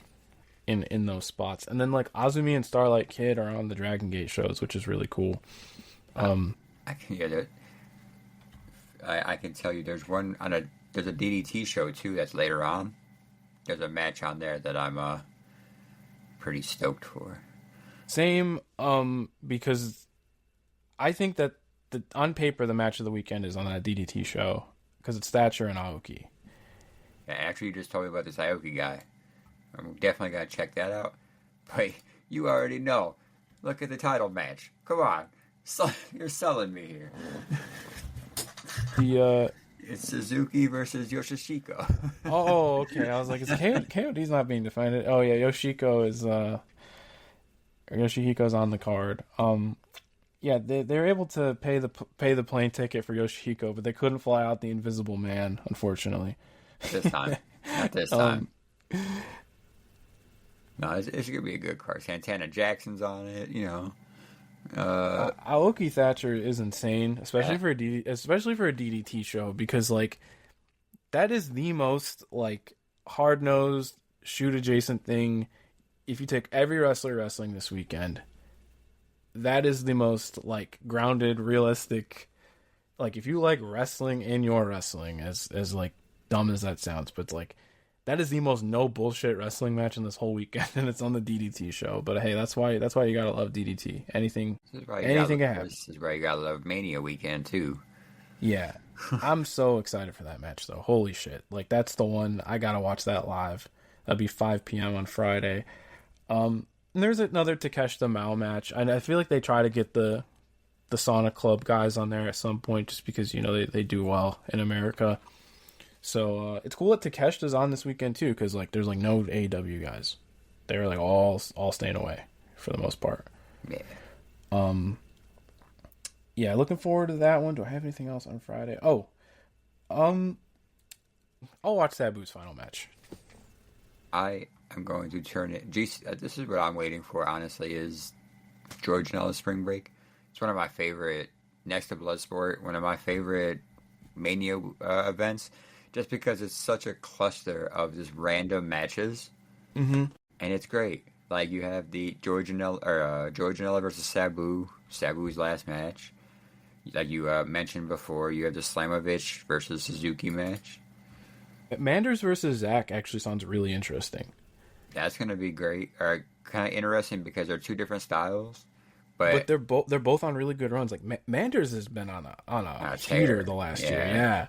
in those spots. And then like Azumi and Starlight Kid are on the Dragon Gate shows, which is really cool. I can get it. I can tell you there's there's a DDT show too that's later on. There's a match on there that I'm pretty stoked for. Same, because I think that on paper the match of the weekend is on that DDT show because it's Thatcher and Aoki. Yeah, actually, you just told me about this Aoki guy. I'm definitely gonna check that out. But you already know. Look at the title match. Come on, you're selling me here. It's Suzuki versus Yoshihiko. Oh, okay. I was like, KOD's not being defended. Oh yeah, Yoshihiko's on the card. Yeah, they're able to pay the plane ticket for Yoshihiko, but they couldn't fly out the Invisible Man, unfortunately. This time, not this time. No, it's gonna be a good card. Santana Jackson's on it, Aoki Thatcher is insane, especially for a DDT show, because like that is the most like hard-nosed shoot adjacent thing. If you take every wrestler wrestling this weekend, that is the most like grounded, realistic like if you like wrestling in your wrestling, as like dumb as that sounds, but like that is the most no bullshit wrestling match in this whole weekend, and it's on the DDT show. But hey, that's why you gotta love DDT. Anything can happen. This is why you gotta love Mania Weekend too. Yeah, I'm so excited for that match though. Holy shit! Like that's the one I gotta watch that live. That'll be 5 p.m. on Friday. And there's another Takeshita Mao match. I feel like they try to get the Sonic Club guys on there at some point, just because you know they do well in America. So it's cool that Takeshita's on this weekend too, because like there's like no AEW guys. They're like all staying away for the most part. Yeah. Yeah, looking forward to that one. Do I have anything else on Friday? Oh, I'll watch Sabu's final match. I am going to turn it. This is what I'm waiting for. Honestly, is George Janela's Spring Break. It's one of my favorite, next to Bloodsport, one of my favorite Mania events, just because it's such a cluster of just random matches, Mm-hmm. and it's great. Like you have the George Janela versus Sabu's last match. Like you mentioned before, you have the Slamovich versus Suzuki match. Manders versus Zach actually sounds really interesting. That's gonna be great, or kind of interesting because they're two different styles. But they're both on really good runs. Like Manders has been on a heater the last year. Yeah.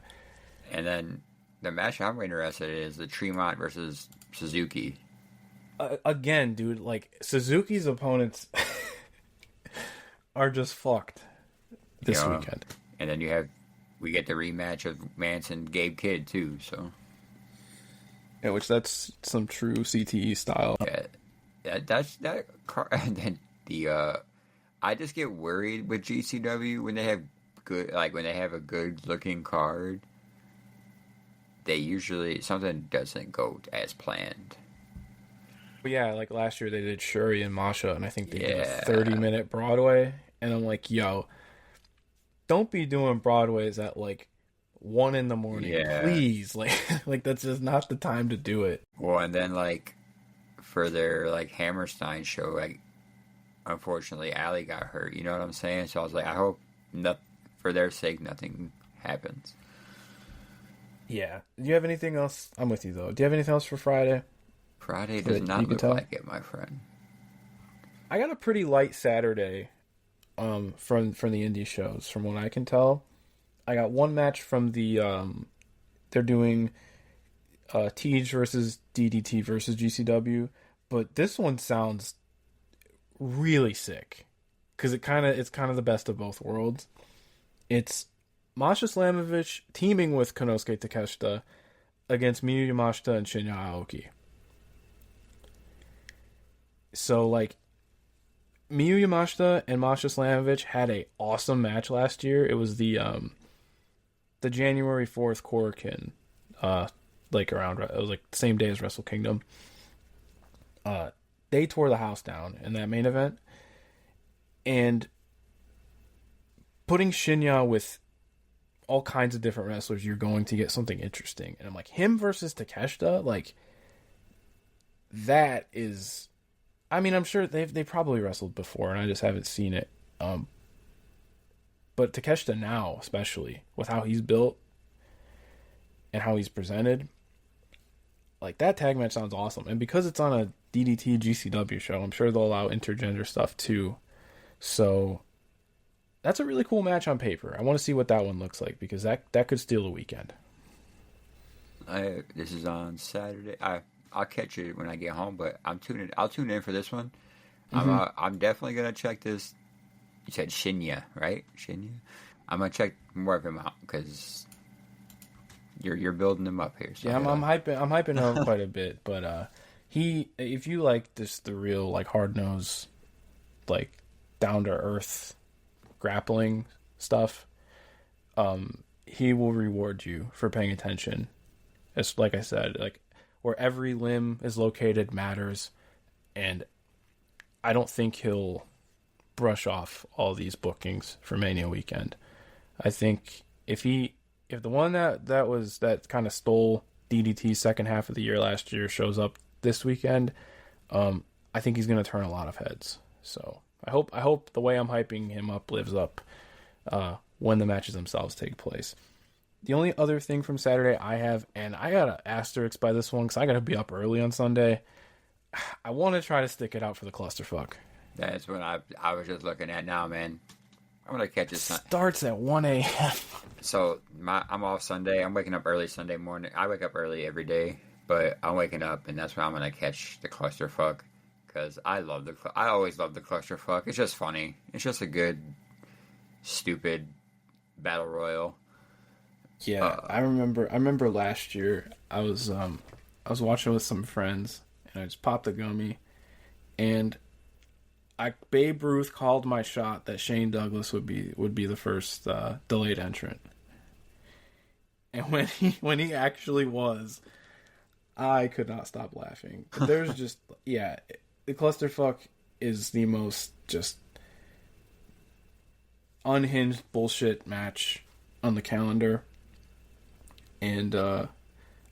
And then the match I'm interested in is the Tremont versus Suzuki. Again, dude, like Suzuki's opponents are just fucked this weekend. And then we get the rematch of Manson Gabe Kidd too. So yeah, which that's some true CTE style. Yeah, that's that. And then I just get worried with GCW when they have a good looking card. They usually something doesn't go as planned. But yeah, like last year they did Shuri and Masha, and I think they did a 30-minute Broadway, and I'm like, yo, don't be doing Broadways at like 1 a.m, please. Like that's just not the time to do it. Well, and then like for their like Hammerstein show, like unfortunately Allie got hurt. You know what I'm saying? So I was like, I hope for their sake nothing happens. Yeah. Do you have anything else? I'm with you though. Do you have anything else for Friday? Friday does not look like it, my friend. I got a pretty light Saturday from the indie shows, from what I can tell. I got one match from the they're doing Tej versus DDT versus GCW, but this one sounds really sick because it's kind of the best of both worlds. It's Masha Slamovich teaming with Konosuke Takeshita against Miyu Yamashita and Shinya Aoki. So like Miyu Yamashita and Masha Slamovich had a awesome match last year. It was the January 4th Korakuen, like around, it was like the same day as Wrestle Kingdom. They tore the house down in that main event, and putting Shinya with all kinds of different wrestlers, you're going to get something interesting. And I'm like, him versus Takeshita, like that is, I mean, I'm sure they probably wrestled before, and I just haven't seen it. But Takeshita now, especially with how he's built and how he's presented, like that tag match sounds awesome. And because it's on a DDT GCW show, I'm sure they'll allow intergender stuff too. So that's a really cool match on paper. I want to see what that one looks like, because that could steal the weekend. This is on Saturday. I'll catch it when I get home, but I'll tune in for this one. Mm-hmm. I'm definitely gonna check this. You said Shinya, right? Shinya. I'm gonna check more of him out because you're building him up here. So yeah, I'm hyping him up quite a bit. But if you like the real like hard nosed, like down to earth grappling stuff, he will reward you for paying attention. It's like I said, like where every limb is located matters, and I don't think he'll brush off all these bookings for Mania Weekend. I think if the one that kind of stole DDT's second half of the year last year shows up this weekend, I think he's going to turn a lot of heads. So I hope the way I'm hyping him up lives up when the matches themselves take place. The only other thing from Saturday I have, and I got an asterisk by this one because I got to be up early on Sunday. I want to try to stick it out for the clusterfuck. That's what I was just looking at now, man. I'm gonna catch it. Starts at 1 a.m. So I'm off Sunday. I'm waking up early Sunday morning. I wake up early every day, but I'm waking up, and that's when I'm gonna catch the clusterfuck because I always love the clusterfuck. It's just funny. It's just a good, stupid battle royal. Yeah, I remember last year I was watching with some friends and I just popped a gummy and Babe Ruth called my shot that Shane Douglas would be the first delayed entrant. And when he actually was, I could not stop laughing. But there's just the clusterfuck is the most just unhinged bullshit match on the calendar. And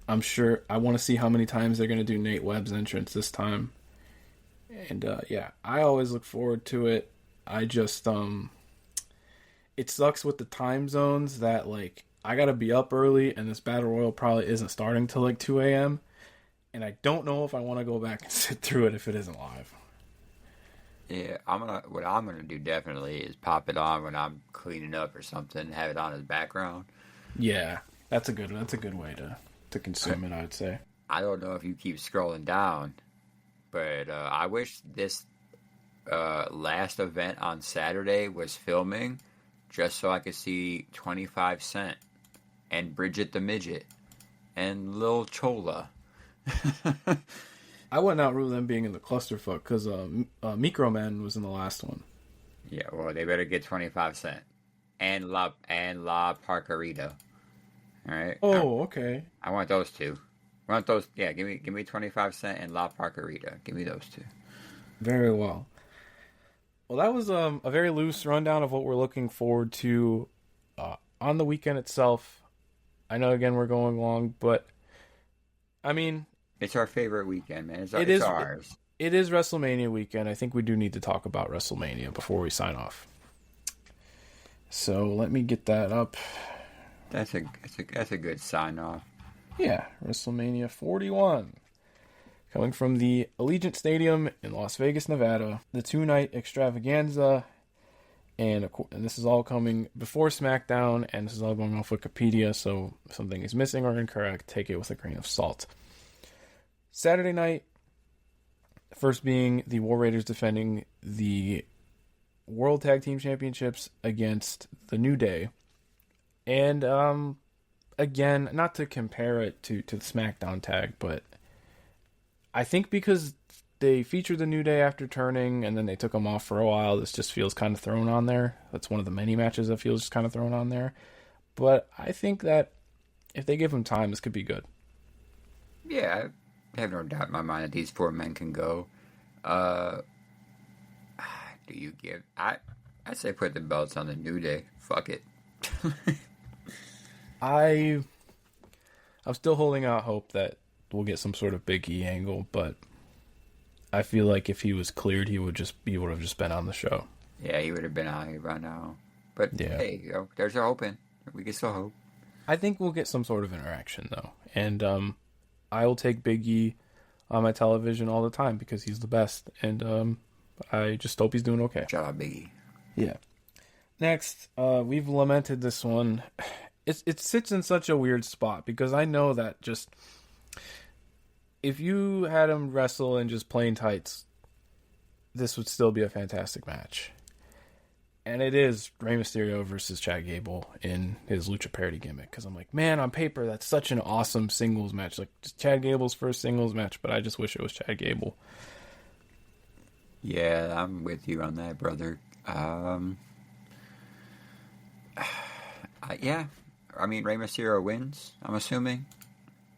I'm sure I want to see how many times they're going to do Nate Webb's entrance this time. And I always look forward to it. I just it sucks with the time zones that like I got to be up early and this battle royal probably isn't starting till like 2 a.m. And I don't know if I want to go back and sit through it if it isn't live. Yeah, what I'm gonna do definitely is pop it on when I'm cleaning up or something, have it on as background. Yeah. That's a good way to consume it, I'd say. I don't know if you keep scrolling down, but I wish this last event on Saturday was filming just so I could see 25 Cent and Bridget the Midget and Lil Chola. I wouldn't outrule them being in the clusterfuck because Microman was in the last one. Yeah, well, they better get 25 Cent and La Parkerita. All right. Oh, okay. I want those two. I want those. Yeah, give me 25 Cent and La Parkerita. Give me those two. Very well. Well, that was a very loose rundown of what we're looking forward to on the weekend itself. I know again we're going long, but I mean, it's our favorite weekend, man. It's ours. It is WrestleMania weekend. I think we do need to talk about WrestleMania before we sign off. So let me get that up. That's a good sign off. Yeah, WrestleMania 41. Coming from the Allegiant Stadium in Las Vegas, Nevada. The 2-night extravaganza. And this is all coming before SmackDown. And this is all going off Wikipedia. So if something is missing or incorrect, take it with a grain of salt. Saturday night. First being the War Raiders defending the World Tag Team Championships against the New Day. And, again, not to compare it to the SmackDown tag, but I think because they featured the New Day after turning and then they took them off for a while, this just feels kind of thrown on there. That's one of the many matches that feels just kind of thrown on there. But I think that if they give them time, this could be good. Yeah, I have no doubt in my mind that these four men can go. Do you give... I'd say put the belts on the New Day. Fuck it. I'm still holding out hope that we'll get some sort of Big E angle, but I feel like if he was cleared, he would have just been on the show. Yeah, he would have been on here by now. But yeah. Hey, there's our hoping. We can still hope. I think we'll get some sort of interaction though, and I will take Big E on my television all the time because he's the best, and I just hope he's doing okay. Shout out Big E. Yeah. Next, we've lamented this one. It sits in such a weird spot because I know that just if you had him wrestle in just plain tights, this would still be a fantastic match. And it is Rey Mysterio versus Chad Gable in his Lucha Parody gimmick. Because I'm like, man, on paper, that's such an awesome singles match. Like, just Chad Gable's first singles match, but I just wish it was Chad Gable. Yeah, I'm with you on that, brother. Yeah. I mean, Rey Mysterio wins, I'm assuming.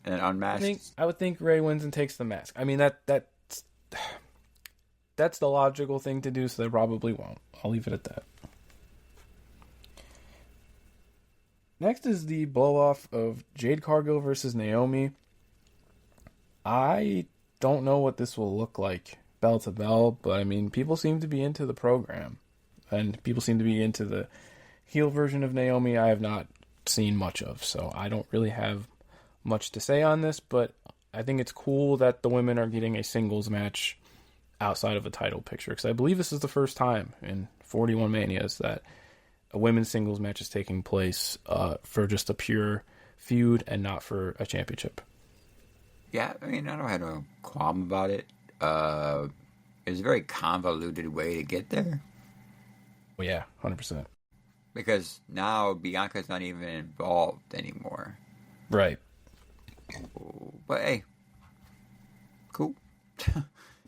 And unmasked. I would think Rey wins and takes the mask. I mean, that's the logical thing to do, so they probably won't. I'll leave it at that. Next is the blow-off of Jade Cargill versus Naomi. I don't know what this will look like bell to bell, but I mean, people seem to be into the program. And people seem to be into the heel version of Naomi, I have not seen much of, so I don't really have much to say on this, but I think it's cool that the women are getting a singles match outside of a title picture, because I believe this is the first time in 41 Manias that a women's singles match is taking place for just a pure feud and not for a championship. Yeah, I mean, I don't have no qualm about it. It's a very convoluted way to get there. Well, yeah, 100%. Because now Bianca's not even involved anymore. Right. But hey, cool.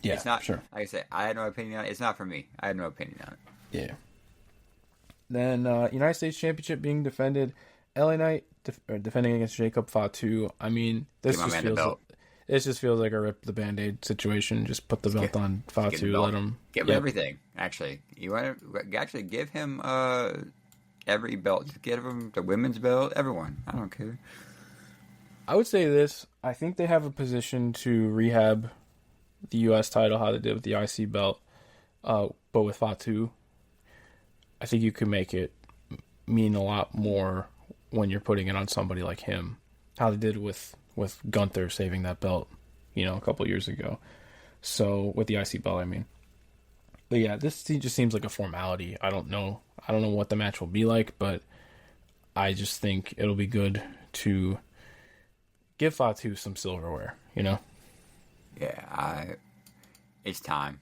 Yeah, it's not, sure. like I said, I had no opinion on it. It's not for me. I had no opinion on it. Yeah. Then United States Championship being defended. LA Knight defending against Jacob Fatu. I mean, this just feels like a rip the Band-Aid situation. Just put the belt on Fatu. Let him give him everything. Actually, you want to actually give him every belt. Just give him the women's belt. Everyone. I don't care. I would say this. I think they have a position to rehab the U.S. title, how they did with the IC belt, but with Fatu, I think you could make it mean a lot more when you're putting it on somebody like him, how they did with Gunther saving that belt, a couple years ago. So with the IC belt, I mean. But yeah, this just seems like a formality. I don't know what the match will be like, but I just think it'll be good to give Fatu some silverware, Yeah, it's time.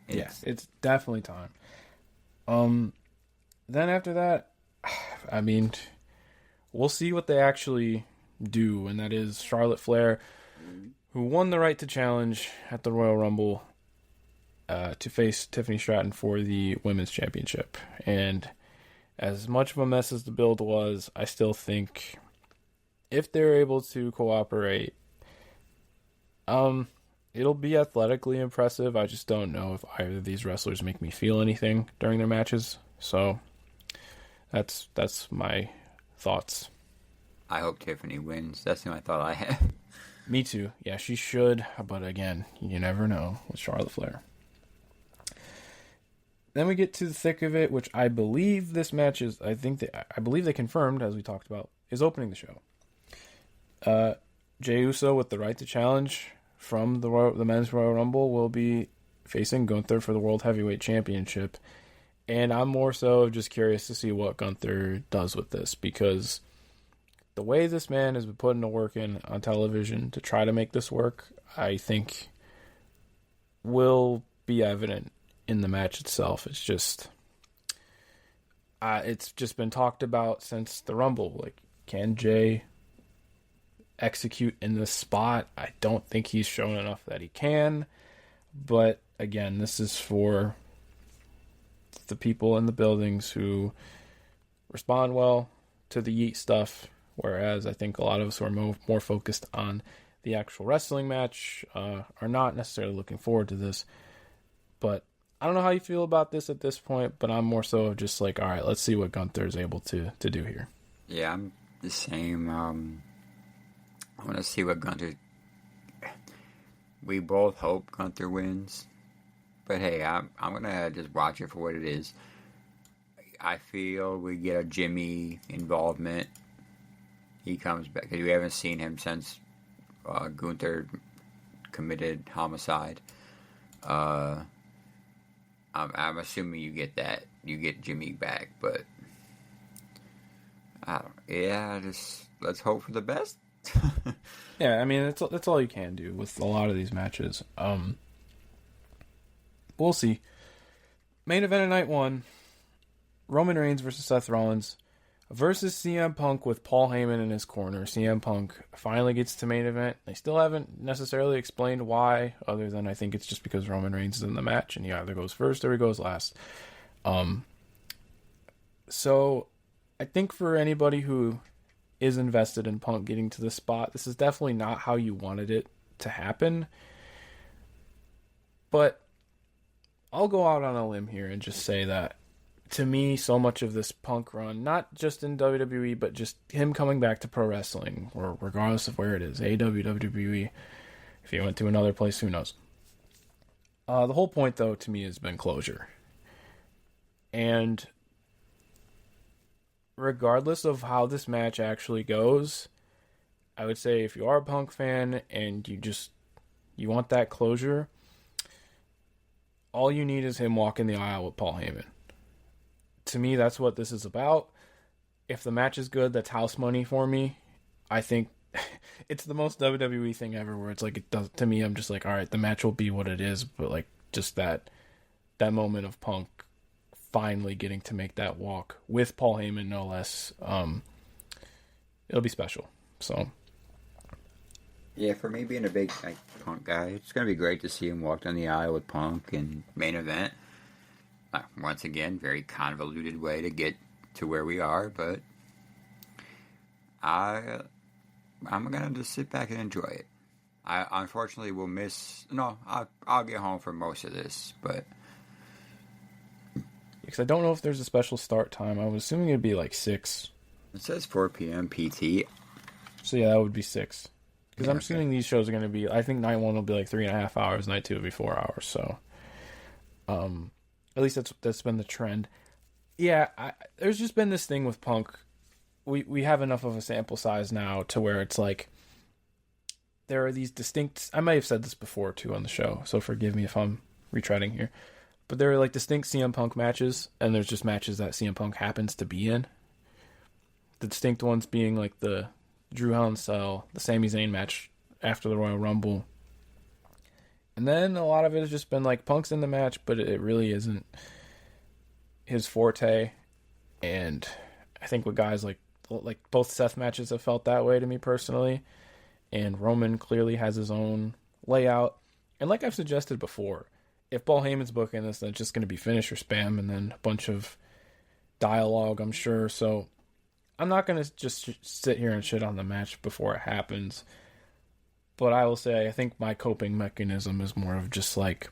It's definitely time. Then after that, I mean, we'll see what they actually do, and that is Charlotte Flair, who won the right to challenge at the Royal Rumble to face Tiffany Stratton for the Women's Championship. And as much of a mess as the build was, I still think if they're able to cooperate, it'll be athletically impressive. I just don't know if either of these wrestlers make me feel anything during their matches. So that's my thoughts. I hope Tiffany wins. That's the only thought I have. Me too. Yeah, she should. But again, you never know with Charlotte Flair. Then we get to the thick of it, which I believe this match is. I believe they confirmed, as we talked about, is opening the show. Jey Uso with the right to challenge from the Men's Royal Rumble will be facing Gunther for the World Heavyweight Championship. And I'm more so just curious to see what Gunther does with this, because the way this man has been putting the work in on television to try to make this work, I think will be evident in the match itself. It's just been talked about since the Rumble. Like, can Jey execute in this spot? I don't think he's shown enough that he can. But again, this is for the people in the buildings who respond well to the yeet stuff, whereas I think a lot of us who are more focused on the actual wrestling match are not necessarily looking forward to this. But I don't know how you feel about this at this point, but I'm more so just like, all right, let's see what Gunther is able to do here. Yeah, I'm the same. I want to see what Gunther... We both hope Gunther wins. But hey, I'm going to just watch it for what it is. I feel we get a Jimmy involvement. He comes back, because we haven't seen him since Gunther committed homicide. I'm assuming you get that. You get Jimmy back, but just let's hope for the best. Yeah, I mean, that's all you can do with a lot of these matches. We'll see. Main event of night 1, Roman Reigns versus Seth Rollins versus CM Punk with Paul Heyman in his corner. CM Punk finally gets to main event. They still haven't necessarily explained why, other than I think it's just because Roman Reigns is in the match and he either goes first or he goes last. So I think for anybody who is invested in Punk getting to the spot, this is definitely not how you wanted it to happen. But I'll go out on a limb here and just say that, to me, so much of this Punk run, not just in WWE, but just him coming back to pro wrestling, or regardless of where it is, AEW, WWE, if he went to another place, who knows. The whole point, though, to me, has been closure. And regardless of how this match actually goes, I would say if you are a Punk fan and you want that closure, all you need is him walking the aisle with Paul Heyman. To me, that's what this is about. If the match is good, that's house money for me. I think it's the most WWE thing ever where it's like, it does, to me, I'm just like, all right, the match will be what it is, but like just that moment of Punk finally getting to make that walk with Paul Heyman, no less, it'll be special. So yeah, for me being a big Punk guy, it's gonna be great to see him walk down the aisle with Punk and main event. Once again, very convoluted way to get to where we are, but I'm gonna just sit back and enjoy it. I unfortunately will miss. No, I'll get home for most of this, but because I don't know if there's a special start time. I was assuming it'd be like 6. it says 4 p.m. PT. So yeah, that would be 6. Because I'm assuming these shows are going to be. I think night 1 will be like 3.5 hours. Night 2 will be 4 hours. So, at least that's been the trend. Yeah, there's just been this thing with Punk. We have enough of a sample size now to where it's like there are these distinct. I may have said this before too on the show, so forgive me if I'm retreading here. But there are like distinct CM Punk matches, and there's just matches that CM Punk happens to be in. The distinct ones being like the Drew Hell in Cell, the Sami Zayn match after the Royal Rumble. And then a lot of it has just been like Punk's in the match, but it really isn't his forte. And I think with guys like both Seth matches have felt that way to me personally. And Roman clearly has his own layout. And like I've suggested before, if Paul Heyman's booking this, then it's just going to be finisher spam and then a bunch of dialogue, I'm sure. So I'm not going to just sit here and shit on the match before it happens. But I will say, I think my coping mechanism is more of just like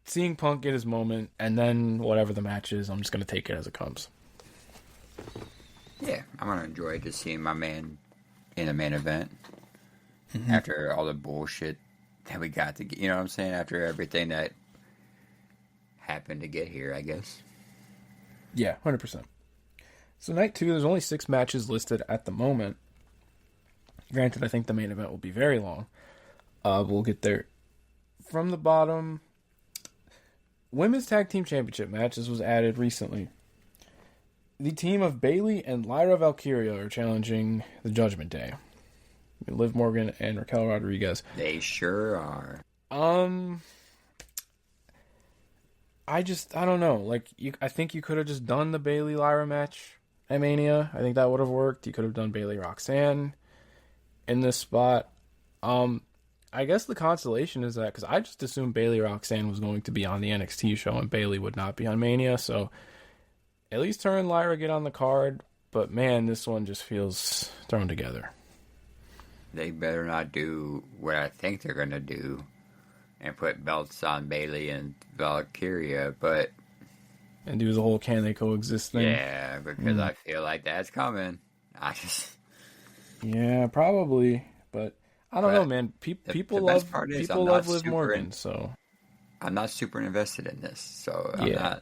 seeing Punk get his moment, and then whatever the match is, I'm just going to take it as it comes. Yeah, I'm going to enjoy just seeing my man in the main event. Mm-hmm. After all the bullshit that we got to get, you know what I'm saying? After everything that happened to get here, I guess. Yeah, 100%. So night 2, there's only 6 matches listed at the moment. Granted, I think the main event will be very long. We'll get there. From the bottom, Women's Tag Team Championship matches was added recently. The team of Bayley and Lyra Valkyria are challenging the Judgment Day. Liv Morgan and Raquel Rodriguez. They sure are. I don't know. Like, I think you could have just done the Bayley Lyra match at Mania. I think that would have worked. You could have done Bayley Roxanne in this spot. I guess the consolation is that, because I just assumed Bayley Roxanne was going to be on the NXT show and Bayley would not be on Mania, so at least her and Lyra get on the card, but man, this one just feels thrown together. They better not do what I think they're going to do and put belts on Bayley and Valkyria, but... And do the whole can they coexist thing? Yeah, because I feel like that's coming. Yeah, probably, but I don't know, man. People love Liv Morgan, so I'm not super invested in this, so I'm not,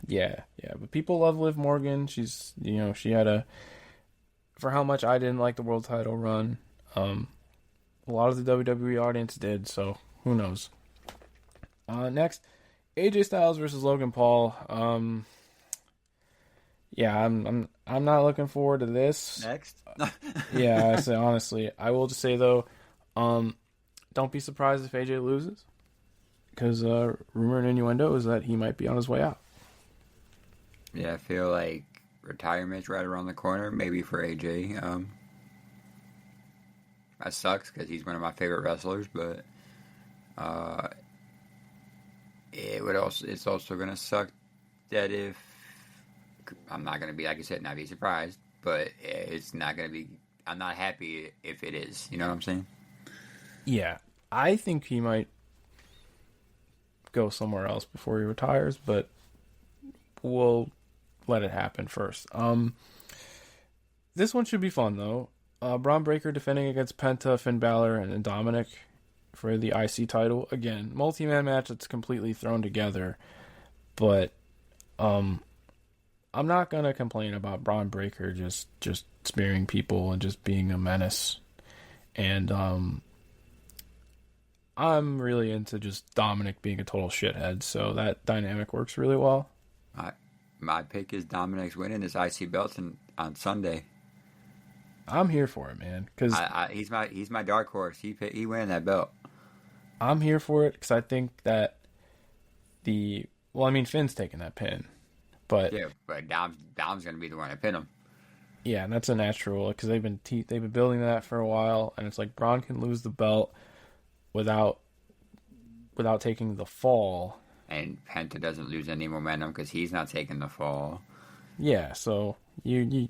yeah, but people love Liv Morgan. She's, she had for how much I didn't like the world title run, a lot of the WWE audience did, so who knows. Next, AJ Styles versus Logan Paul. Yeah, I'm not looking forward to this. Next. Yeah, I say honestly. I will just say though, don't be surprised if AJ loses, because rumor and innuendo is that he might be on his way out. Yeah, I feel like retirement's right around the corner, maybe for AJ. That sucks because he's one of my favorite wrestlers, but it's also gonna suck that if I'm not gonna be, like I said, not be surprised, but it's not gonna be. I'm not happy if it is. You know what I'm saying? Yeah, I think he might go somewhere else before he retires, but we'll let it happen first. This one should be fun though. Braun Breaker defending against Penta, Finn Balor, and Dominic for the IC title. Again, multi-man match that's completely thrown together, but I'm not gonna complain about Braun Breaker just spearing people and just being a menace. And I'm really into just Dominic being a total shithead, so that dynamic works really well. My my pick is Dominic's winning his IC belt on Sunday. I'm here for it, man, because He's my dark horse. He winning that belt. I'm here for it because I think that Finn's taking that pin, but Yeah, but Dom's gonna be the one to pin him. yeah, and that's a natural because they've been building that for a while, and it's like Braun can lose the belt without taking the fall. And Penta doesn't lose any momentum because he's not taking the fall. Yeah, so you'll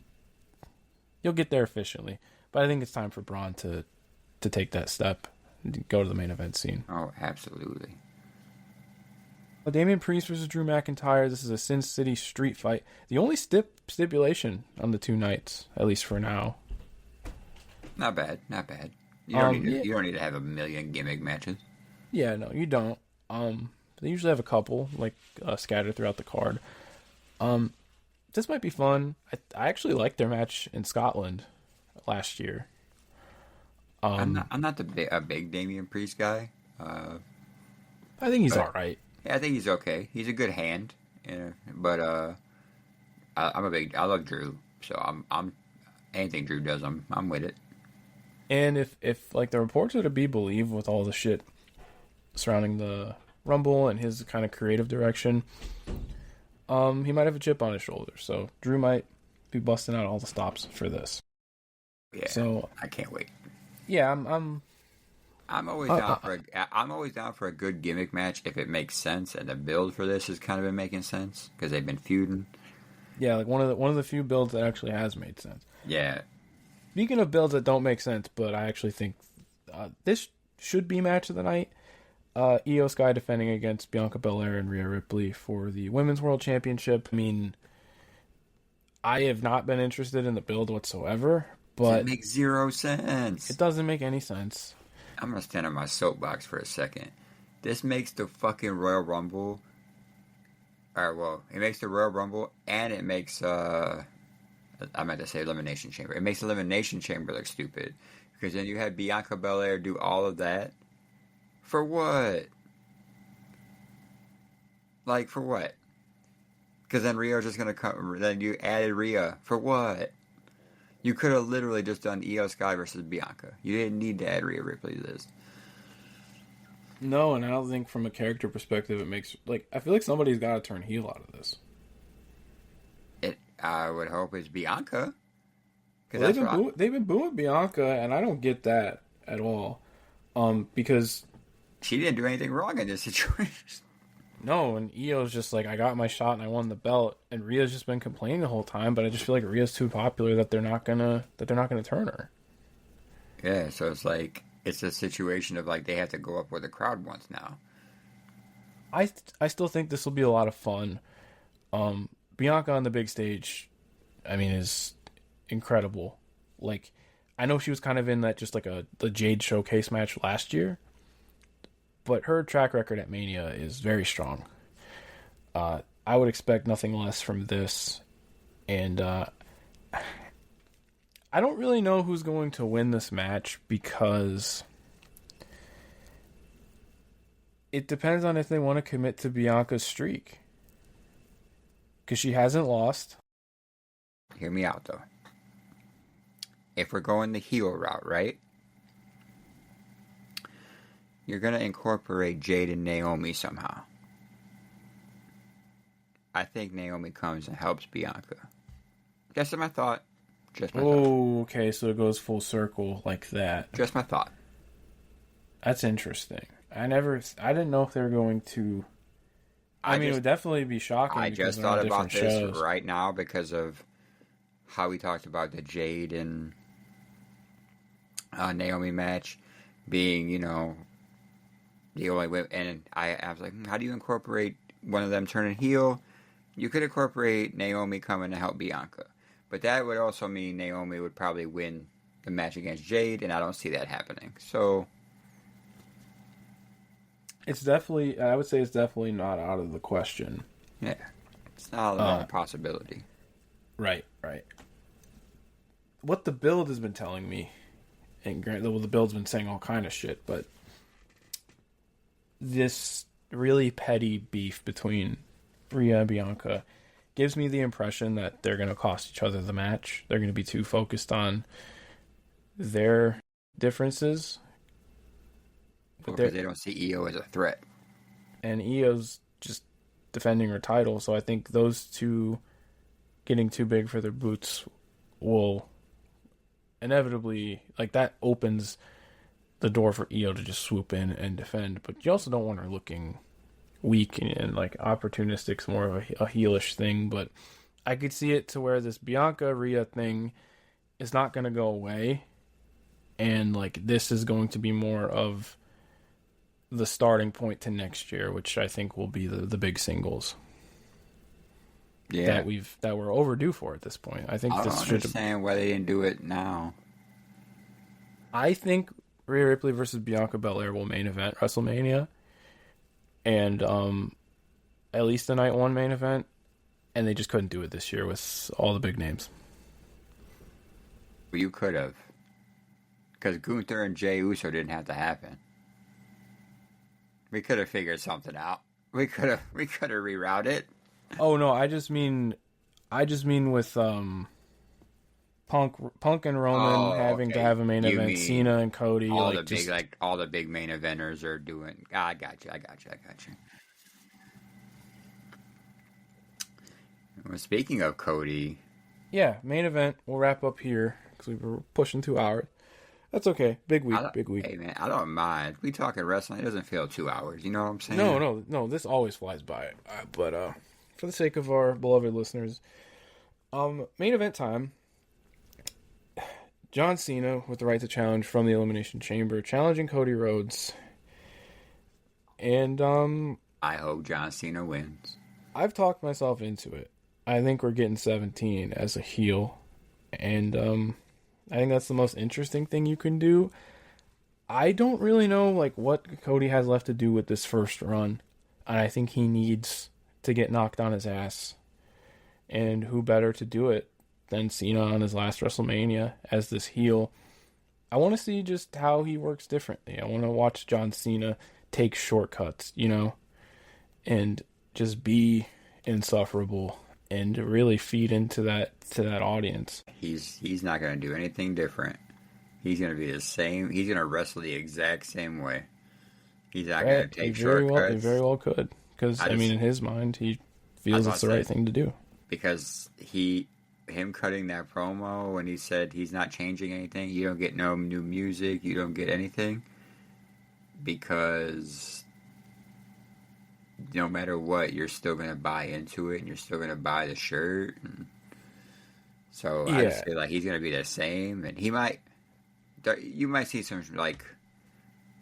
get there efficiently, but I think it's time for Braun to take that step and go to the main event scene. Oh, absolutely. Damian Priest versus Drew McIntyre. This is a Sin City street fight. The only stipulation on the two nights, at least for now. Not bad, not bad. You don't need to have a million gimmick matches. Yeah, no, you don't. They usually have a couple, like scattered throughout the card. This might be fun. I actually liked their match in Scotland last year. I'm not a big Damian Priest guy. I think he's all right. Yeah, I think he's okay. He's a good hand, but I love Drew, so I'm anything Drew does, I'm with it. And if like the reports are to be believed, with all the shit surrounding the Rumble and his kind of creative direction, he might have a chip on his shoulder. So Drew might be busting out all the stops for this. Yeah, so I can't wait. Yeah, I'm always down for a good gimmick match if it makes sense, and the build for this has kind of been making sense because they've been feuding. Yeah, like one of the few builds that actually has made sense. Yeah. Speaking of builds that don't make sense, but I actually think this should be match of the night. Io Sky defending against Bianca Belair and Rhea Ripley for the Women's World Championship. I mean, I have not been interested in the build whatsoever, but it makes zero sense. It doesn't make any sense. I'm gonna stand on my soapbox for a second. This makes the fucking Royal Rumble. Alright, well, it makes the Royal Rumble, and it makes I meant to say Elimination Chamber. It makes Elimination Chamber look stupid because then you had Bianca Belair do all of that for what? Like for what? Because then Rhea's just gonna come. Then you added Rhea for what? You could have literally just done Io Sky versus Bianca. You didn't need to add Rhea Ripley to this. No, and I don't think from a character perspective it makes... Like, I feel like somebody's got to turn heel out of this. I would hope it's Bianca. Well, they've been booing Bianca, and I don't get that at all. Because... She didn't do anything wrong in this situation. No, and Io's just like, I got my shot and I won the belt, and Rhea's just been complaining the whole time, but I just feel like Rhea's too popular that they're not gonna turn her. Yeah, so it's like it's a situation of like they have to go up where the crowd wants now. I still think this will be a lot of fun. Bianca on the big stage, I mean, is incredible. Like, I know she was kind of in that just like the Jade Showcase match last year, but her track record at Mania is very strong. I would expect nothing less from this. And I don't really know who's going to win this match because it depends on if they want to commit to Bianca's streak. Because she hasn't lost. Hear me out, though. If we're going the heel route, right? You're going to incorporate Jade and Naomi somehow. I think Naomi comes and helps Bianca. Just my thought. Okay, so it goes full circle like that. Just my thought. That's interesting. I didn't know if they were going to... it would definitely be shocking. I just thought about this right now because of how we talked about the Jade and Naomi match being, the only way. And I was like, how do you incorporate one of them turning heel? You could incorporate Naomi coming to help Bianca. But that would also mean Naomi would probably win the match against Jade, and I don't see that happening. So... I would say it's definitely not out of the question. Yeah. It's not the wrong possibility. Right. What the build has been telling me, and the build's been saying all kind of shit, but this really petty beef between Rhea and Bianca gives me the impression that they're going to cost each other the match. They're going to be too focused on their differences. Because they don't see Io as a threat. And Io's just defending her title, so I think those two getting too big for their boots will inevitably, like, that opens the door for Io to just swoop in and defend. But you also don't want her looking weak and like opportunistic's more of a heelish thing. But I could see it to where this Bianca Rhea thing is not going to go away, and like this is going to be more of the starting point to next year, which I think will be the big singles. Yeah, that we're overdue for at this point. I think I this don't understand why they didn't do it now. I think Rhea Ripley versus Bianca Belair will main event WrestleMania, and at least the night one main event, and they just couldn't do it this year with all the big names. Well, you could have, because Gunther and Jey Uso didn't have to happen. We could have figured something out. We could have rerouted it. Oh no, I just mean with Punk and Roman having to have a main event, Cena and Cody, all the big main eventers are doing. I got you. Well, speaking of Cody, yeah, main event. We'll wrap up here because we were pushing 2 hours. That's okay. Big week. Hey man, I don't mind. We talking wrestling. It doesn't feel 2 hours. You know what I'm saying? No. This always flies by. But for the sake of our beloved listeners, main event time. John Cena with the right to challenge from the Elimination Chamber, challenging Cody Rhodes. And I hope John Cena wins. I've talked myself into it. I think we're getting 17 as a heel, and I think that's the most interesting thing you can do. I don't really know like what Cody has left to do with this first run, and I think he needs to get knocked on his ass. And who better to do it than Cena on his last WrestleMania as this heel? I want to see just how he works differently. I want to watch John Cena take shortcuts, and just be insufferable and really feed into that audience. He's not going to do anything different. He's going to be the same. He's going to wrestle the exact same way. He's not going to take shortcuts. He very well could. Because, in his mind, he feels it's the right thing to do. Because him cutting that promo when he said he's not changing anything, you don't get no new music, you don't get anything. Because no matter what, you're still going to buy into it and you're still going to buy the shirt. So I just feel like he's going to be the same. And you might see some like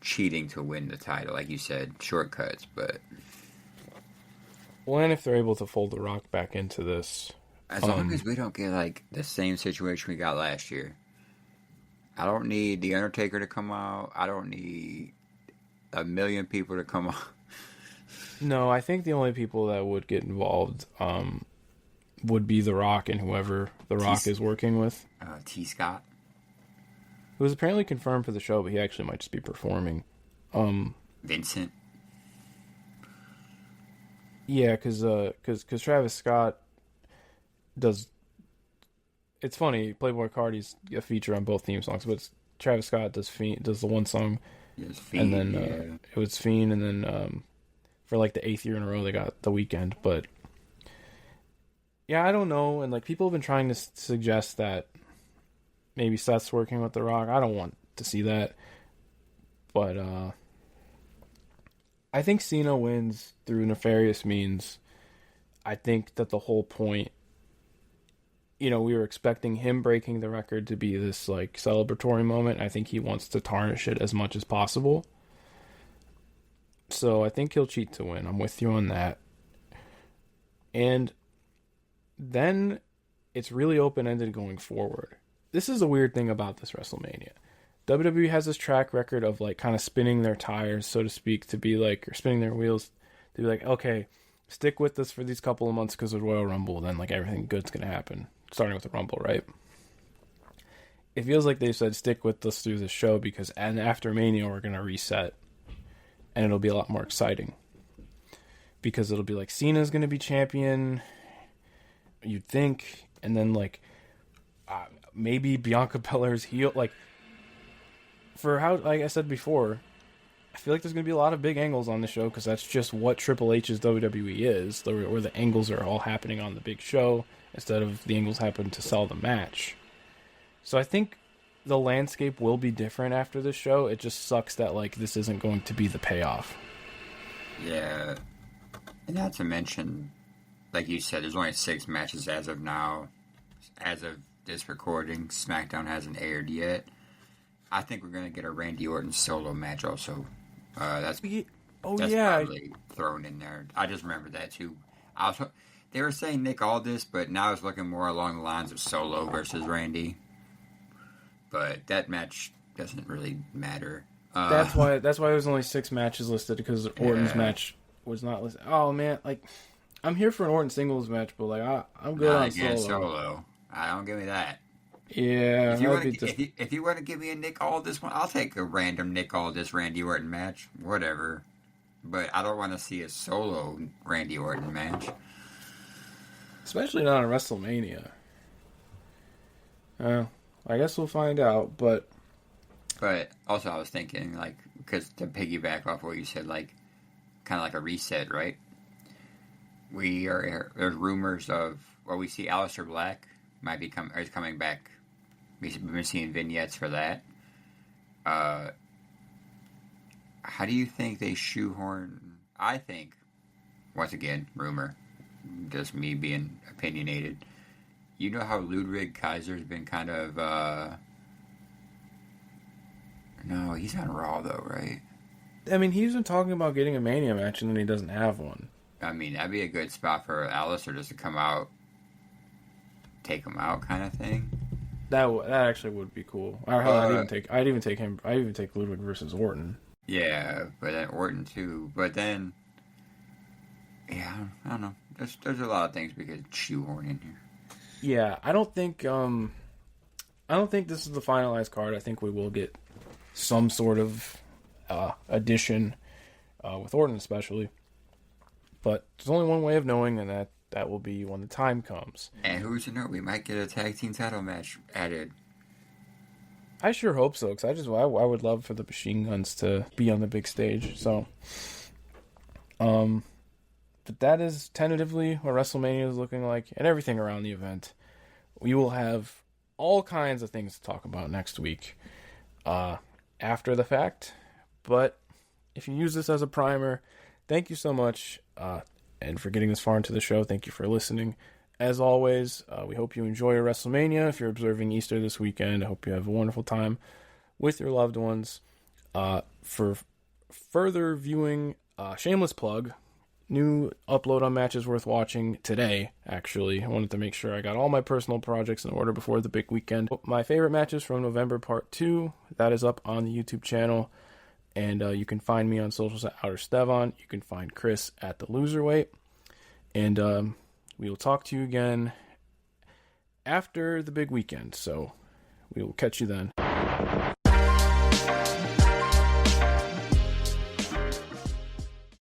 cheating to win the title, like you said, shortcuts, but... Well, and if they're able to fold The Rock back into this... As long as we don't get, like, the same situation we got last year. I don't need The Undertaker to come out. I don't need 1 million people to come out. No, I think the only people that would get involved would be The Rock and whoever The Rock is working with. T. Scott. Who was apparently confirmed for the show, but he actually might just be performing. Vincent. Yeah, because Travis Scott does. It's funny, Playboy Cardi's a feature on both theme songs, but Travis Scott does the one song, Fiend, and then it was Fiend, and then for like the 8th year in a row they got The Weeknd. But yeah, I don't know, and like people have been trying to suggest that maybe Seth's working with The Rock. I don't want to see that, but I think Cena wins through nefarious means. I think that the whole point, we were expecting him breaking the record to be this like celebratory moment. I think he wants to tarnish it as much as possible. So I think he'll cheat to win. I'm with you on that. And then it's really open-ended going forward. This is a weird thing about this WrestleMania. WWE has this track record of like kind of spinning their tires, so to speak, to be like, or spinning their wheels to be like, okay, stick with us for these couple of months because of Royal Rumble, then like everything good's gonna happen. Starting with the Rumble, right? It feels like they said stick with us through the show because and after Mania we're gonna reset, and it'll be a lot more exciting. Because it'll be like Cena's gonna be champion, you'd think, and then like maybe Bianca Belair's heel. Like for how, like I said before, I feel like there's gonna be a lot of big angles on the show because that's just what Triple H's WWE is, where the angles are all happening on the big show instead of the angles happen to sell the match. So I think the landscape will be different after this show. It just sucks that like this isn't going to be the payoff. Yeah, and not to mention, like you said, there's only 6 matches as of now. As of this recording, SmackDown hasn't aired yet. I think we're gonna get a Randy Orton solo match also. That's probably thrown in there. I just remember that too. They were saying Nick Aldis, but now it's looking more along the lines of Solo versus Randy. But that match doesn't really matter. That's why there's only 6 matches listed because Orton's match was not listed. Oh man, like I'm here for an Orton singles match, but like I'm good on Solo. I don't give me that. Yeah, if you want to give me a Nick Aldis one, I'll take a random Nick Aldis Randy Orton match, whatever. But I don't want to see a solo Randy Orton match, especially not on WrestleMania. I guess we'll find out, but also I was thinking, like, because to piggyback off what you said, like, kind of like a reset, right? There's rumors of, we see Aleister Black is coming back. We've been seeing vignettes for that. How do you think they shoehorn? I think, once again, rumor, just me being opinionated. You know how Ludwig Kaiser's been kind of, no, he's on Raw though, right? I mean, he's been talking about getting a Mania match and then he doesn't have one. I mean, that'd be a good spot for Aleister just to come out, take him out kind of thing. That actually would be cool. I'd even take him. I'd even take Ludwig versus Orton. Yeah, but then Orton too. But then, yeah, I don't know. There's a lot of things we could shoehorn in here. Yeah, I don't think this is the finalized card. I think we will get some sort of addition with Orton especially. But there's only one way of knowing, and that will be when the time comes. And who's to know? We might get a tag team title match added. I sure hope so, because I would love for the Machine Guns to be on the big stage. So, but that is tentatively what WrestleMania is looking like, and everything around the event. We will have all kinds of things to talk about next week, after the fact. But if you use this as a primer, thank you so much. And for getting this far into the show, thank you for listening. As always, we hope you enjoy your WrestleMania. If you're observing Easter this weekend, I hope you have a wonderful time with your loved ones. For further viewing, shameless plug, new upload on Matches Worth Watching today, actually. I wanted to make sure I got all my personal projects in order before the big weekend. My favorite matches from November Part 2, that is up on the YouTube channel. And you can find me on socials at Outer Stevon. You can find Chris at The Loserweight. And we will talk to you again after the big weekend. So we will catch you then.